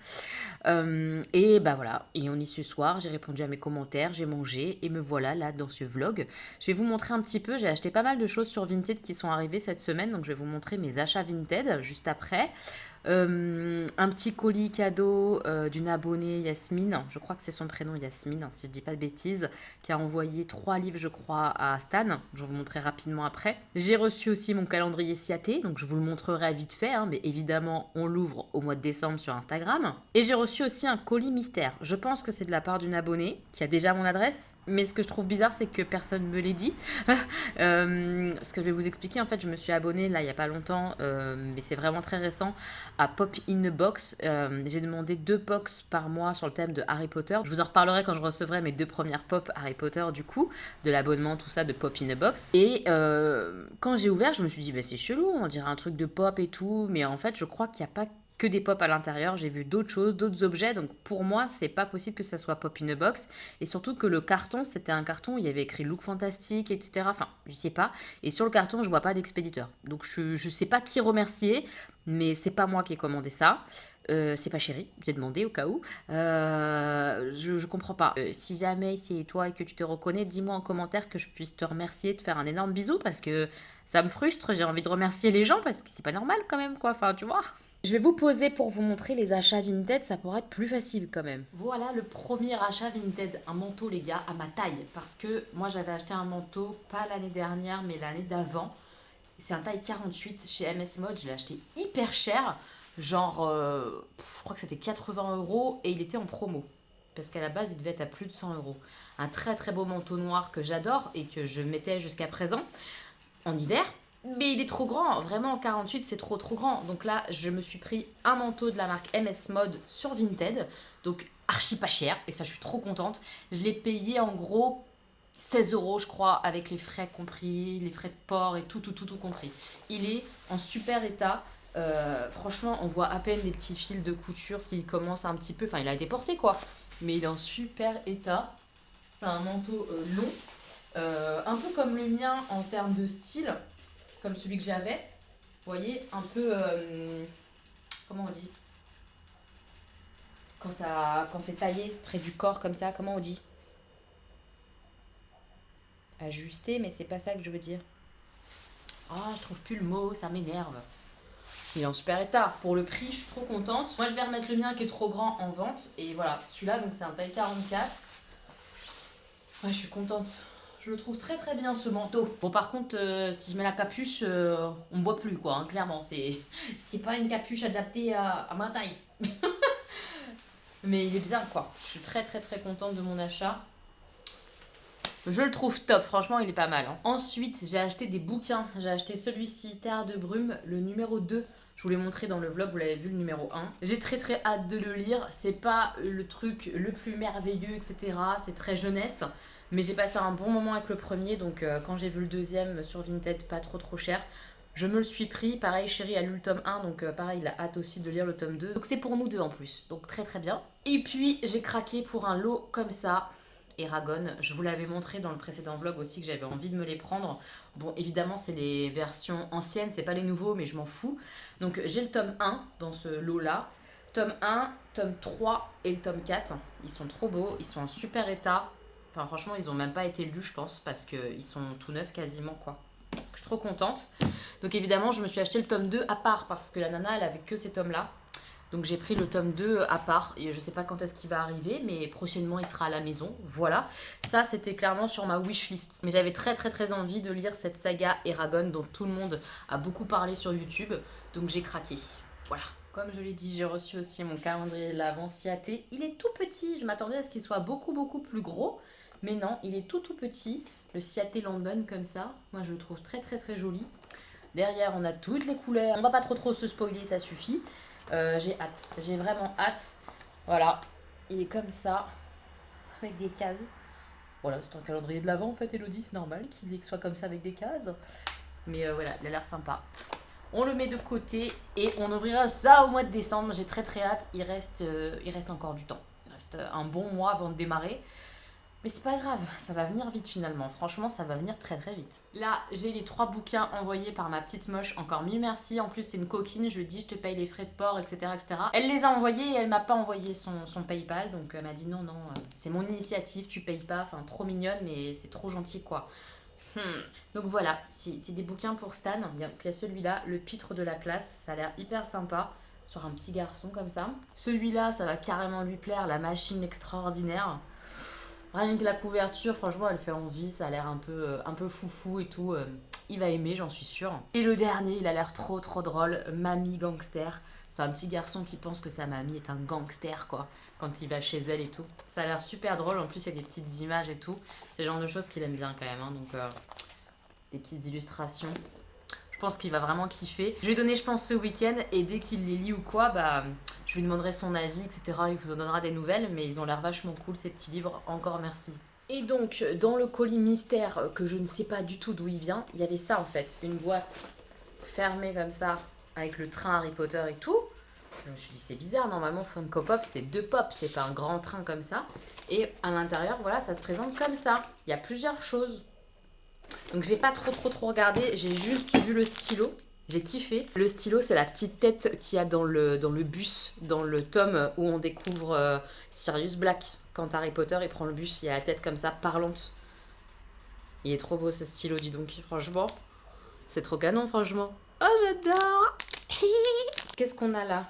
Et bah voilà, et on est ce soir, j'ai répondu à mes commentaires, j'ai mangé et me voilà là dans ce vlog. Je vais vous montrer un petit peu, j'ai acheté pas mal de choses sur Vinted qui sont arrivées cette semaine, donc je vais vous montrer mes achats Vinted juste après. Un petit colis cadeau d'une abonnée Yasmine, je crois que c'est son prénom Yasmine, si je dis pas de bêtises, qui a envoyé 3 livres, je crois, à Stan. Je vais vous montrer rapidement après. J'ai reçu aussi mon calendrier Ciaté, donc je vous le montrerai vite fait, hein, mais évidemment, on l'ouvre au mois de décembre sur Instagram. Et j'ai reçu aussi un colis mystère. Je pense que c'est de la part d'une abonnée qui a déjà mon adresse, mais ce que je trouve bizarre, c'est que personne ne me l'ait dit. Ce que je vais vous expliquer, en fait, je me suis abonnée là il y a pas longtemps, mais c'est vraiment très récent, à Pop in a Box. J'ai demandé 2 box par mois sur le thème de Harry Potter. Je vous en reparlerai quand je recevrai mes 2 premières pop Harry Potter, du coup, de l'abonnement, tout ça, de Pop in a Box. Et quand j'ai ouvert, je me suis dit, bah, c'est chelou, on dirait un truc de pop et tout, mais en fait, je crois qu'il n'y a pas que des pop à l'intérieur, j'ai vu d'autres choses, d'autres objets, donc pour moi, c'est pas possible que ça soit Pop in a Box, et surtout que le carton, c'était un carton où il y avait écrit Look Fantastique, etc. Enfin, je sais pas, et sur le carton, je vois pas d'expéditeur. Donc je sais pas qui remercier, mais c'est pas moi qui ai commandé ça. C'est pas chéri, j'ai demandé au cas où. Je comprends pas. Si jamais c'est toi et que tu te reconnais, dis-moi en commentaire que je puisse te remercier, te faire un énorme bisou, parce que ça me frustre, j'ai envie de remercier les gens, parce que c'est pas normal quand même, quoi. Enfin, tu vois. Je vais vous poser pour vous montrer les achats Vinted, ça pourrait être plus facile quand même. Voilà le premier achat Vinted, un manteau les gars, à ma taille. Parce que moi j'avais acheté un manteau, pas l'année dernière, mais l'année d'avant. C'est un taille 48 chez MS Mode, je l'ai acheté hyper cher. Genre, je crois que c'était 80 € et il était en promo. Parce qu'à la base, il devait être à plus de 100 €. Un très très beau manteau noir que j'adore et que je mettais jusqu'à présent en hiver. Mais il est trop grand, vraiment 48 c'est trop grand. Donc là je me suis pris un manteau de la marque MS Mode sur Vinted, donc archi pas cher, et ça je suis trop contente. Je l'ai payé en gros 16 € je crois, avec les frais compris, les frais de port et tout compris. Il est en super état, franchement on voit à peine des petits fils de couture qui commencent un petit peu, enfin il a été porté quoi, mais il est en super état. C'est un manteau long, un peu comme le mien en termes de style, comme celui que j'avais. Vous voyez, un peu... comment on dit? Quand c'est taillé près du corps comme ça, comment on dit? Ajusté, mais c'est pas ça que je veux dire. Ah, je trouve plus le mot, ça m'énerve. Il est en super état. Pour le prix, je suis trop contente. Moi, je vais remettre le mien qui est trop grand en vente. Et voilà, celui-là, donc c'est un taille 44. Ouais, je suis contente. Je le trouve très très bien ce manteau. Bon par contre si je mets la capuche on me voit plus quoi, hein, clairement c'est pas une capuche adaptée à ma taille. Mais il est bien quoi. Je suis très très très contente de mon achat. Je le trouve top, franchement il est pas mal. Hein. Ensuite j'ai acheté des bouquins. J'ai acheté celui-ci, Terre de brume, le numéro 2. Je vous l'ai montré dans le vlog, vous l'avez vu le numéro 1. J'ai très très hâte de le lire. C'est pas le truc le plus merveilleux, etc. C'est très jeunesse. Mais j'ai passé un bon moment avec le premier, donc quand j'ai vu le deuxième sur Vinted, pas trop cher, je me le suis pris. Pareil, chérie a lu le tome 1, donc pareil, il a hâte aussi de lire le tome 2. Donc c'est pour nous deux en plus, donc très très bien. Et puis j'ai craqué pour un lot comme ça, Eragon. Je vous l'avais montré dans le précédent vlog aussi que j'avais envie de me les prendre. Bon, évidemment, c'est les versions anciennes, c'est pas les nouveaux, mais je m'en fous. Donc j'ai le tome 1 dans ce lot-là. Tome 1, tome 3 et le tome 4. Ils sont trop beaux, ils sont en super état. Enfin, franchement, ils ont même pas été lus, je pense, parce qu'ils sont tout neufs quasiment, quoi. Donc, je suis trop contente. Donc, évidemment, je me suis acheté le tome 2 à part, parce que la nana, elle avait que ces tomes-là. Donc, j'ai pris le tome 2 à part. Et je sais pas quand est-ce qu'il va arriver, mais prochainement, il sera à la maison. Voilà. Ça, c'était clairement sur ma wishlist. Mais j'avais très, très, très envie de lire cette saga Eragon, dont tout le monde a beaucoup parlé sur YouTube. Donc, j'ai craqué. Voilà. Comme je l'ai dit, j'ai reçu aussi mon calendrier de l'Avent Ciaté. Il est tout petit. Je m'attendais à ce qu'il soit beaucoup plus gros. Mais non, il est tout petit, le Ciaté London comme ça. Moi, je le trouve très très très joli. Derrière, on a toutes les couleurs. On va pas trop se spoiler, ça suffit. J'ai hâte, j'ai vraiment hâte. Voilà, il est comme ça, avec des cases. Voilà, c'est un calendrier de l'Avent en fait, Elodie, c'est normal qu'il soit comme ça avec des cases. Mais voilà, il a l'air sympa. On le met de côté et on ouvrira ça au mois de décembre. J'ai très très hâte, il reste encore du temps. Il reste un bon mois avant de démarrer. Mais c'est pas grave, ça va venir vite finalement. Franchement, ça va venir très très vite. Là, j'ai les 3 bouquins envoyés par ma petite moche. Encore mille merci. En plus, c'est une coquine. Je lui ai dit, je te paye les frais de port, etc. Elle les a envoyés et elle m'a pas envoyé son PayPal. Donc, elle m'a dit non, c'est mon initiative, tu payes pas. Enfin, trop mignonne, mais c'est trop gentil quoi. Donc voilà, c'est des bouquins pour Stan. Il y a celui-là, Le Pitre de la classe. Ça a l'air hyper sympa. sur un petit garçon comme ça. Celui-là, ça va carrément lui plaire, La Machine Extraordinaire. Rien que la couverture, franchement, elle fait envie, ça a l'air un peu foufou et tout. Il va aimer, j'en suis sûre. Et le dernier, il a l'air trop drôle, Mamie Gangster. C'est un petit garçon qui pense que sa mamie est un gangster, quoi, quand il va chez elle et tout. Ça a l'air super drôle, en plus il y a des petites images et tout. C'est le genre de choses qu'il aime bien quand même, hein, donc des petites illustrations. Je pense qu'il va vraiment kiffer. Je vais donner, je pense, ce week-end, et dès qu'il les lit ou quoi, bah, je lui demanderai son avis, etc. Il vous en donnera des nouvelles, mais ils ont l'air vachement cool, ces petits livres. Encore merci. Et donc, dans le colis mystère, que je ne sais pas du tout d'où il vient, il y avait ça en fait, une boîte fermée comme ça, avec le train Harry Potter et tout. Je me suis dit, c'est bizarre, normalement Funko Pop, c'est 2 pop, c'est pas un grand train comme ça. Et à l'intérieur, voilà, ça se présente comme ça. Il y a plusieurs choses. Donc j'ai pas trop regardé, j'ai juste vu le stylo. J'ai kiffé. Le stylo, c'est la petite tête qu'il y a dans le bus, dans le tome où on découvre Sirius Black. Quand Harry Potter il prend le bus, il y a la tête comme ça, parlante. Il est trop beau ce stylo, dis donc, franchement. C'est trop canon, franchement. Oh, j'adore. Qu'est-ce qu'on a là?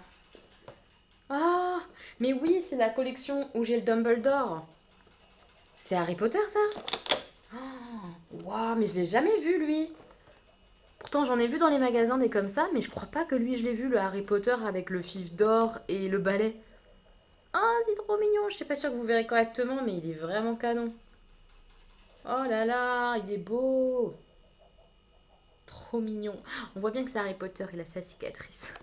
Ah, mais oui, c'est la collection où j'ai le Dumbledore. C'est Harry Potter, ça? Waouh, mais je l'ai jamais vu, lui. Pourtant, j'en ai vu dans les magasins des comme ça, mais je crois pas que lui, je l'ai vu, le Harry Potter avec le fif d'or et le balai. Ah, c'est trop mignon. Je suis pas sûre que vous verrez correctement, mais il est vraiment canon. Oh là là, il est beau. Trop mignon. On voit bien que c'est Harry Potter, il a sa cicatrice.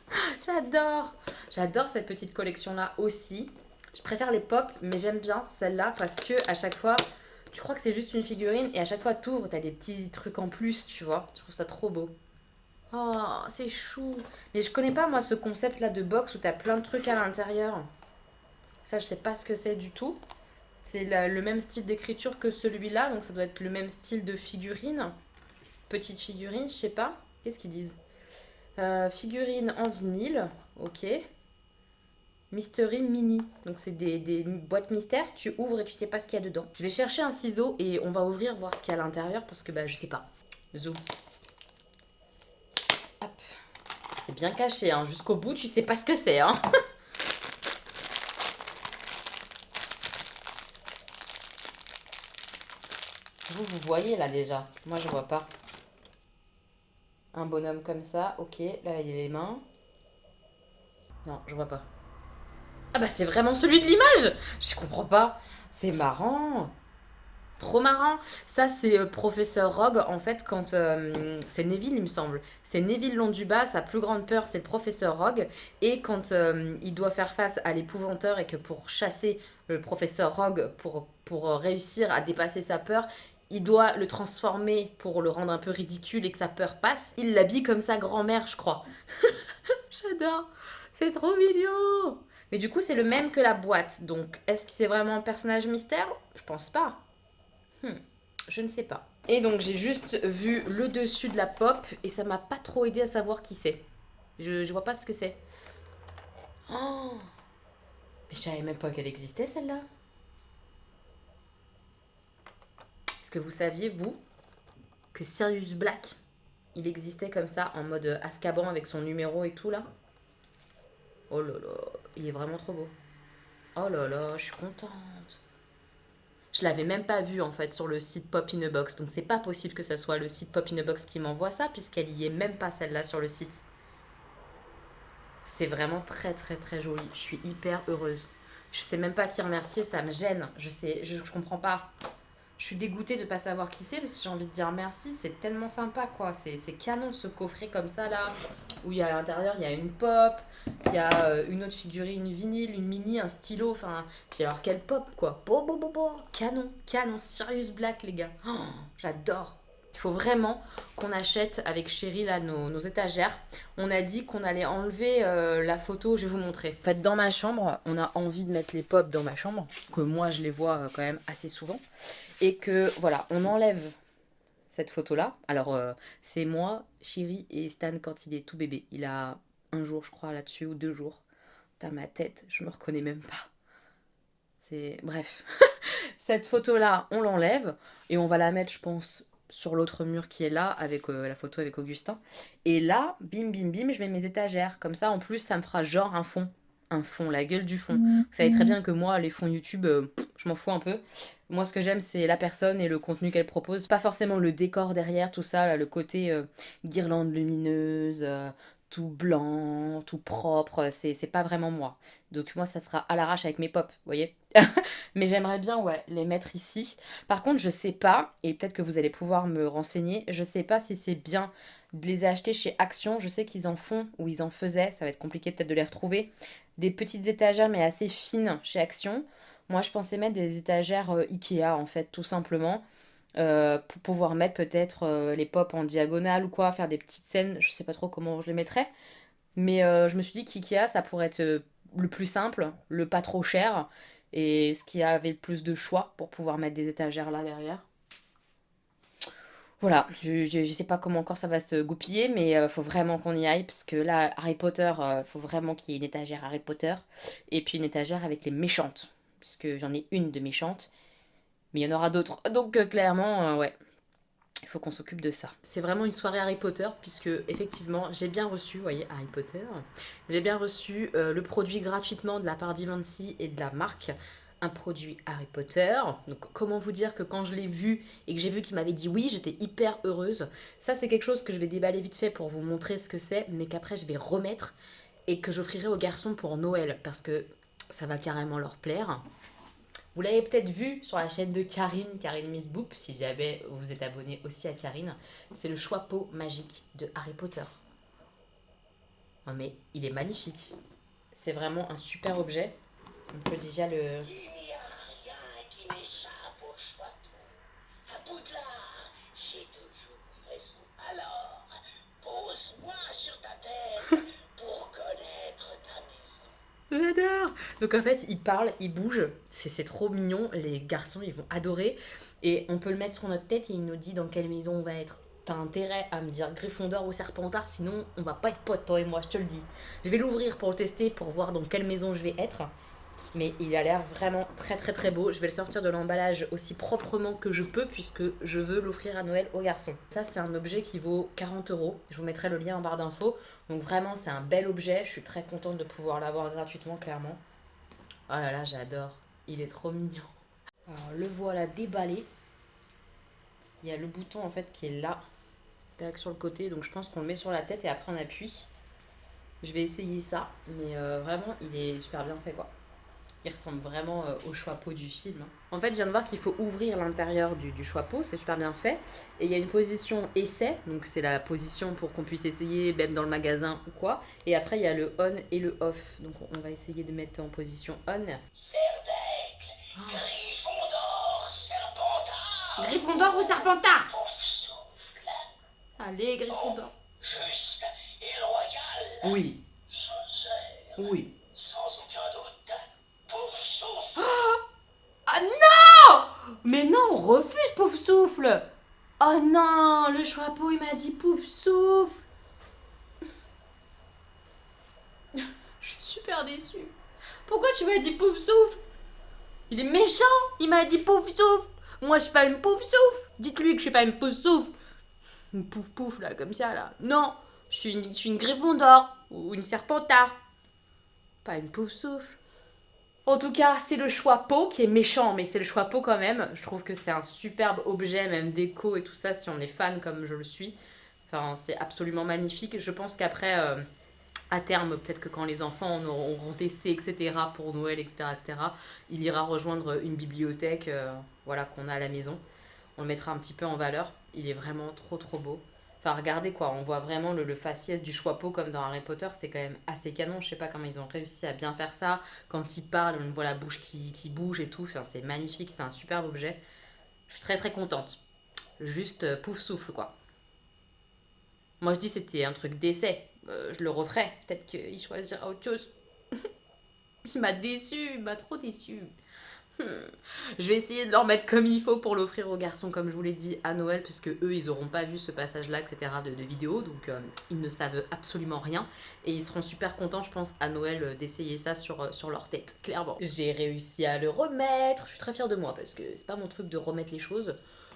J'adore. J'adore cette petite collection-là aussi. Je préfère les pop, mais j'aime bien celle-là parce que à chaque fois, tu crois que c'est juste une figurine et à chaque fois, t'ouvres, t'as des petits trucs en plus, tu vois. Je trouve ça trop beau. Oh, c'est chou. Mais je connais pas, moi, ce concept-là de box où t'as plein de trucs à l'intérieur. Ça, je sais pas ce que c'est du tout. C'est le même style d'écriture que celui-là, donc ça doit être le même style de figurine. Petite figurine, je sais pas. Qu'est-ce qu'ils disent? Figurine en vinyle, ok. Mystery mini. Donc c'est des boîtes mystères, tu ouvres et tu sais pas ce qu'il y a dedans. Je vais chercher un ciseau et on va ouvrir, voir ce qu'il y a à l'intérieur parce que bah je sais pas. Zoom. Hop. C'est bien caché, hein. Jusqu'au bout, tu sais pas ce que c'est, hein. Vous voyez là déjà. Moi je vois pas. Un bonhomme comme ça, ok. Là il y a les mains. Non, je vois pas. Ah bah c'est vraiment celui de l'image. Je comprends pas. C'est marrant. Trop marrant. Ça c'est Professeur Rogue en fait quand c'est Neville il me semble. C'est Neville Londubat, sa plus grande peur c'est le Professeur Rogue et quand il doit faire face à l'épouvanteur et que pour chasser le Professeur Rogue pour réussir à dépasser sa peur, il doit le transformer pour le rendre un peu ridicule et que sa peur passe. Il l'habille comme sa grand-mère, je crois. J'adore. C'est trop mignon. Mais du coup, c'est le même que la boîte. Donc, est-ce que c'est vraiment un personnage mystère? Je pense pas. Je ne sais pas. Et donc, j'ai juste vu le dessus de la pop et ça m'a pas trop aidé à savoir qui c'est. Je vois pas ce que c'est. Oh, mais je savais même pas qu'elle existait, celle-là. Est-ce que vous saviez, vous, que Sirius Black, il existait comme ça, en mode Azkaban avec son numéro et tout, là? Oh là là, il est vraiment trop beau. Oh là là, je suis contente. Je l'avais même pas vu en fait sur le site Pop in a Box, donc c'est pas possible que ce soit le site Pop in a Box qui m'envoie ça, puisqu'elle y est même pas celle-là sur le site. C'est vraiment très joli. Je suis hyper heureuse. Je sais même pas qui remercier, ça me gêne. Je comprends pas. Je suis dégoûtée de pas savoir qui c'est parce que j'ai envie de dire merci, c'est tellement sympa quoi. C'est canon ce coffret comme ça là, où il y a à l'intérieur, il y a une pop, il y a une autre figurine, une vinyle, une mini, un stylo, enfin, puis alors quelle pop quoi. Canon, Sirius Black les gars. Oh, j'adore. Il faut vraiment qu'on achète avec Chérie là nos étagères. On a dit qu'on allait enlever la photo, je vais vous montrer. En fait, dans ma chambre, on a envie de mettre les pop dans ma chambre, que moi je les vois quand même assez souvent. Et que voilà, on enlève cette photo-là. Alors, c'est moi, Chérie et Stan quand il est tout bébé. Il a 1 jour, je crois, là-dessus, ou 2 jours. Dans ma tête, je me reconnais même pas. C'est. Bref. Cette photo-là, on l'enlève et on va la mettre, je pense, sur l'autre mur qui est là, avec la photo avec Augustin. Et là, bim, bim, bim, je mets mes étagères. Comme ça, en plus, ça me fera genre un fond. Un fond, la gueule du fond. Vous savez très bien que moi, les fonds YouTube, je m'en fous un peu. Moi, ce que j'aime, c'est la personne et le contenu qu'elle propose. Pas forcément le décor derrière, tout ça, là, le côté guirlande lumineuse, tout blanc, tout propre. C'est pas vraiment moi. Donc moi, ça sera à l'arrache avec mes pop, vous voyez. Mais j'aimerais bien, ouais, les mettre ici. Par contre, je sais pas, et peut-être que vous allez pouvoir me renseigner, je sais pas si c'est bien de les acheter chez Action. Je sais qu'ils en font, ou ils en faisaient, ça va être compliqué peut-être de les retrouver. Des petites étagères, mais assez fines chez Action. Moi, je pensais mettre des étagères Ikea, en fait, tout simplement. Pour pouvoir mettre peut-être les pop en diagonale ou quoi, faire des petites scènes. Je sais pas trop comment je les mettrais. Mais je me suis dit qu'IKEA, ça pourrait être le plus simple, le pas trop cher, et ce qui avait le plus de choix pour pouvoir mettre des étagères là derrière. Voilà, je sais pas comment encore ça va se goupiller, mais faut vraiment qu'on y aille, parce que là, Harry Potter, faut vraiment qu'il y ait une étagère Harry Potter, et puis une étagère avec les méchantes, puisque j'en ai une de méchante, mais il y en aura d'autres. Donc clairement, ouais, il faut qu'on s'occupe de ça. C'est vraiment une soirée Harry Potter, puisque effectivement, j'ai bien reçu, vous voyez, Harry Potter, j'ai bien reçu le produit gratuitement de la part d'Ivancy et de la marque, un produit Harry Potter. Donc comment vous dire que quand je l'ai vu et que j'ai vu qu'il m'avait dit oui, j'étais hyper heureuse. Ça, c'est quelque chose que je vais déballer vite fait pour vous montrer ce que c'est, mais qu'après je vais remettre et que j'offrirai aux garçons pour Noël, parce que ça va carrément leur plaire. Vous l'avez peut-être vu sur la chaîne de Karine, Karine Miss Boop, si jamais vous êtes abonné aussi à Karine. C'est le choix-peau magique de Harry Potter. Non mais il est magnifique. C'est vraiment un super objet. On peut déjà le... Il n'y a rien qui m'échappe au château. À Poudlard, j'ai toujours raison. Alors, pose-moi sur ta tête pour connaître ta maison. J'adore. Donc en fait, il parle, il bouge. C'est trop mignon. Les garçons, ils vont adorer. Et on peut le mettre sur notre tête et il nous dit dans quelle maison on va être. T'as intérêt à me dire Gryffondor ou Serpentard, sinon on va pas être potes, toi et moi, je te le dis. Je vais l'ouvrir pour le tester, pour voir dans quelle maison je vais être. Mais il a l'air vraiment très très très beau. Je vais le sortir de l'emballage aussi proprement que je peux, puisque je veux l'offrir à Noël aux garçons. Ça, c'est un objet qui vaut 40 euros. Je vous mettrai le lien en barre d'infos. Donc vraiment, c'est un bel objet. Je suis très contente de pouvoir l'avoir gratuitement, clairement. Oh là là, j'adore. Il est trop mignon. Alors, le voilà déballé. Il y a le bouton en fait qui est là, tac, sur le côté. Donc je pense qu'on le met sur la tête et après on appuie. Je vais essayer ça, mais vraiment, il est super bien fait, quoi. Il ressemble vraiment au choix-peau du film. En fait, je viens de voir qu'il faut ouvrir l'intérieur du choix-peau, c'est super bien fait. Et il y a une position essai, donc c'est la position pour qu'on puisse essayer, même dans le magasin ou quoi. Et après, il y a le on et le off. Donc on va essayer de mettre en position on. Cerbec, Gryffondor, Serpentard. Gryffondor ou Serpentard? Poufsouffle, Allez, Gryffondor. juste et loyal. Oui, Sincère, oui. sans aucun doute. Poufsouffle. Ah non! Mais non, on refuse Pouf Souffle. Oh non, le choix-peau, il m'a dit Pouf Souffle. Je suis super déçue. Pourquoi tu m'as dit Pouf Souffle? Il est méchant, il m'a dit Pouf Souffle. Moi, je suis pas une Pouf Souffle. Dites-lui que je suis pas une Pouf Souffle. Une Pouf Pouf, là, comme ça, là. Non, je suis une Gryffondor ou une Serpentard. Pas une Pouf Souffle. En tout cas, c'est le choix-peau qui est méchant, mais c'est le choix-peau quand même. Je trouve que c'est un superbe objet, même déco et tout ça, si on est fan comme je le suis. Enfin, c'est absolument magnifique. Je pense qu'après, à terme, peut-être que quand les enfants auront testé, etc., pour Noël, etc., il ira rejoindre une bibliothèque voilà, qu'on a à la maison. On le mettra un petit peu en valeur. Il est vraiment trop trop beau. Enfin, regardez quoi, on voit vraiment le faciès du choix-peau comme dans Harry Potter, c'est quand même assez canon. Je sais pas comment ils ont réussi à bien faire ça. Quand il parle, on voit la bouche qui bouge et tout. Enfin, c'est magnifique, c'est un superbe objet. Je suis très très contente. Juste pouf souffle quoi. Moi je dis c'était un truc d'essai. Je le referai. Peut-être qu'il choisira autre chose. Il m'a déçu, il m'a trop déçu. Je vais essayer de leur mettre comme il faut pour l'offrir aux garçons, comme je vous l'ai dit, à Noël, puisque eux, ils n'auront pas vu ce passage-là, etc., de vidéo, donc ils ne savent absolument rien, et ils seront super contents, je pense, à Noël, d'essayer ça sur leur tête, clairement. J'ai réussi à le remettre, je suis très fière de moi, parce que c'est pas mon truc de remettre les choses.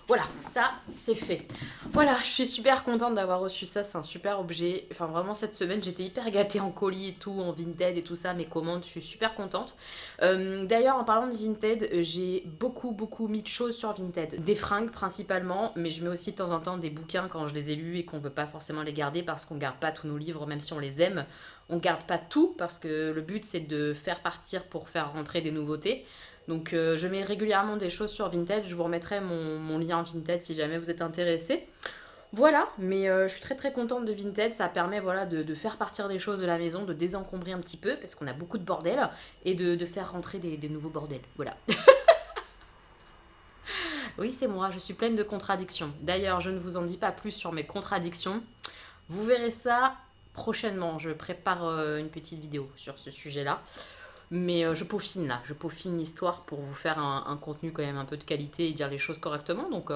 Voilà, ça c'est fait. Voilà, je suis super contente d'avoir reçu ça, c'est un super objet. Enfin vraiment cette semaine j'étais hyper gâtée en colis et tout, en Vinted et tout ça, mes commandes, je suis super contente. D'ailleurs en parlant de Vinted, j'ai beaucoup mis de choses sur Vinted. Des fringues principalement, mais je mets aussi de temps en temps des bouquins quand je les ai lus et qu'on veut pas forcément les garder parce qu'on garde pas tous nos livres même si on les aime. On garde pas tout parce que le but c'est de faire partir pour faire rentrer des nouveautés. Donc je mets régulièrement des choses sur Vinted, je vous remettrai mon lien Vinted si jamais vous êtes intéressé. Voilà, mais je suis très contente de Vinted, ça permet voilà, de faire partir des choses de la maison, de désencombrer un petit peu, parce qu'on a beaucoup de bordel, et de faire rentrer des nouveaux bordels, voilà. Oui, c'est moi, je suis pleine de contradictions. D'ailleurs, je ne vous en dis pas plus sur mes contradictions, vous verrez ça prochainement, je prépare une petite vidéo sur ce sujet-là. Mais je peaufine là, je peaufine l'histoire pour vous faire un contenu quand même un peu de qualité et dire les choses correctement. Donc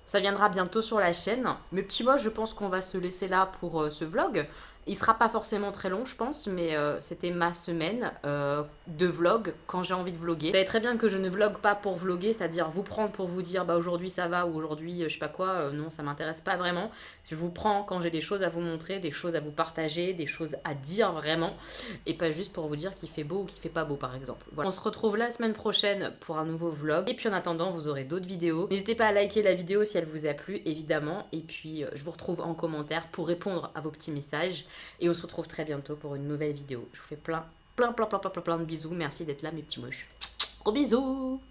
ça viendra bientôt sur la chaîne. Mes petits mots, je pense qu'on va se laisser là pour ce vlog. Il sera pas forcément très long, je pense, mais c'était ma semaine de vlog quand j'ai envie de vlogger. Vous savez très bien que je ne vlog pas pour vlogger, c'est-à-dire vous prendre pour vous dire bah aujourd'hui ça va ou aujourd'hui je sais pas quoi. Non, ça m'intéresse pas vraiment. Je vous prends quand j'ai des choses à vous montrer, des choses à vous partager, des choses à dire vraiment, et pas juste pour vous dire qu'il fait beau ou qu'il fait pas beau par exemple. Voilà. On se retrouve la semaine prochaine pour un nouveau vlog. Et puis en attendant, vous aurez d'autres vidéos. N'hésitez pas à liker la vidéo si elle vous a plu, évidemment. Et puis je vous retrouve en commentaire pour répondre à vos petits messages. Et on se retrouve très bientôt pour une nouvelle vidéo. Je vous fais plein de bisous. Merci d'être là mes petits moches. Gros bisous.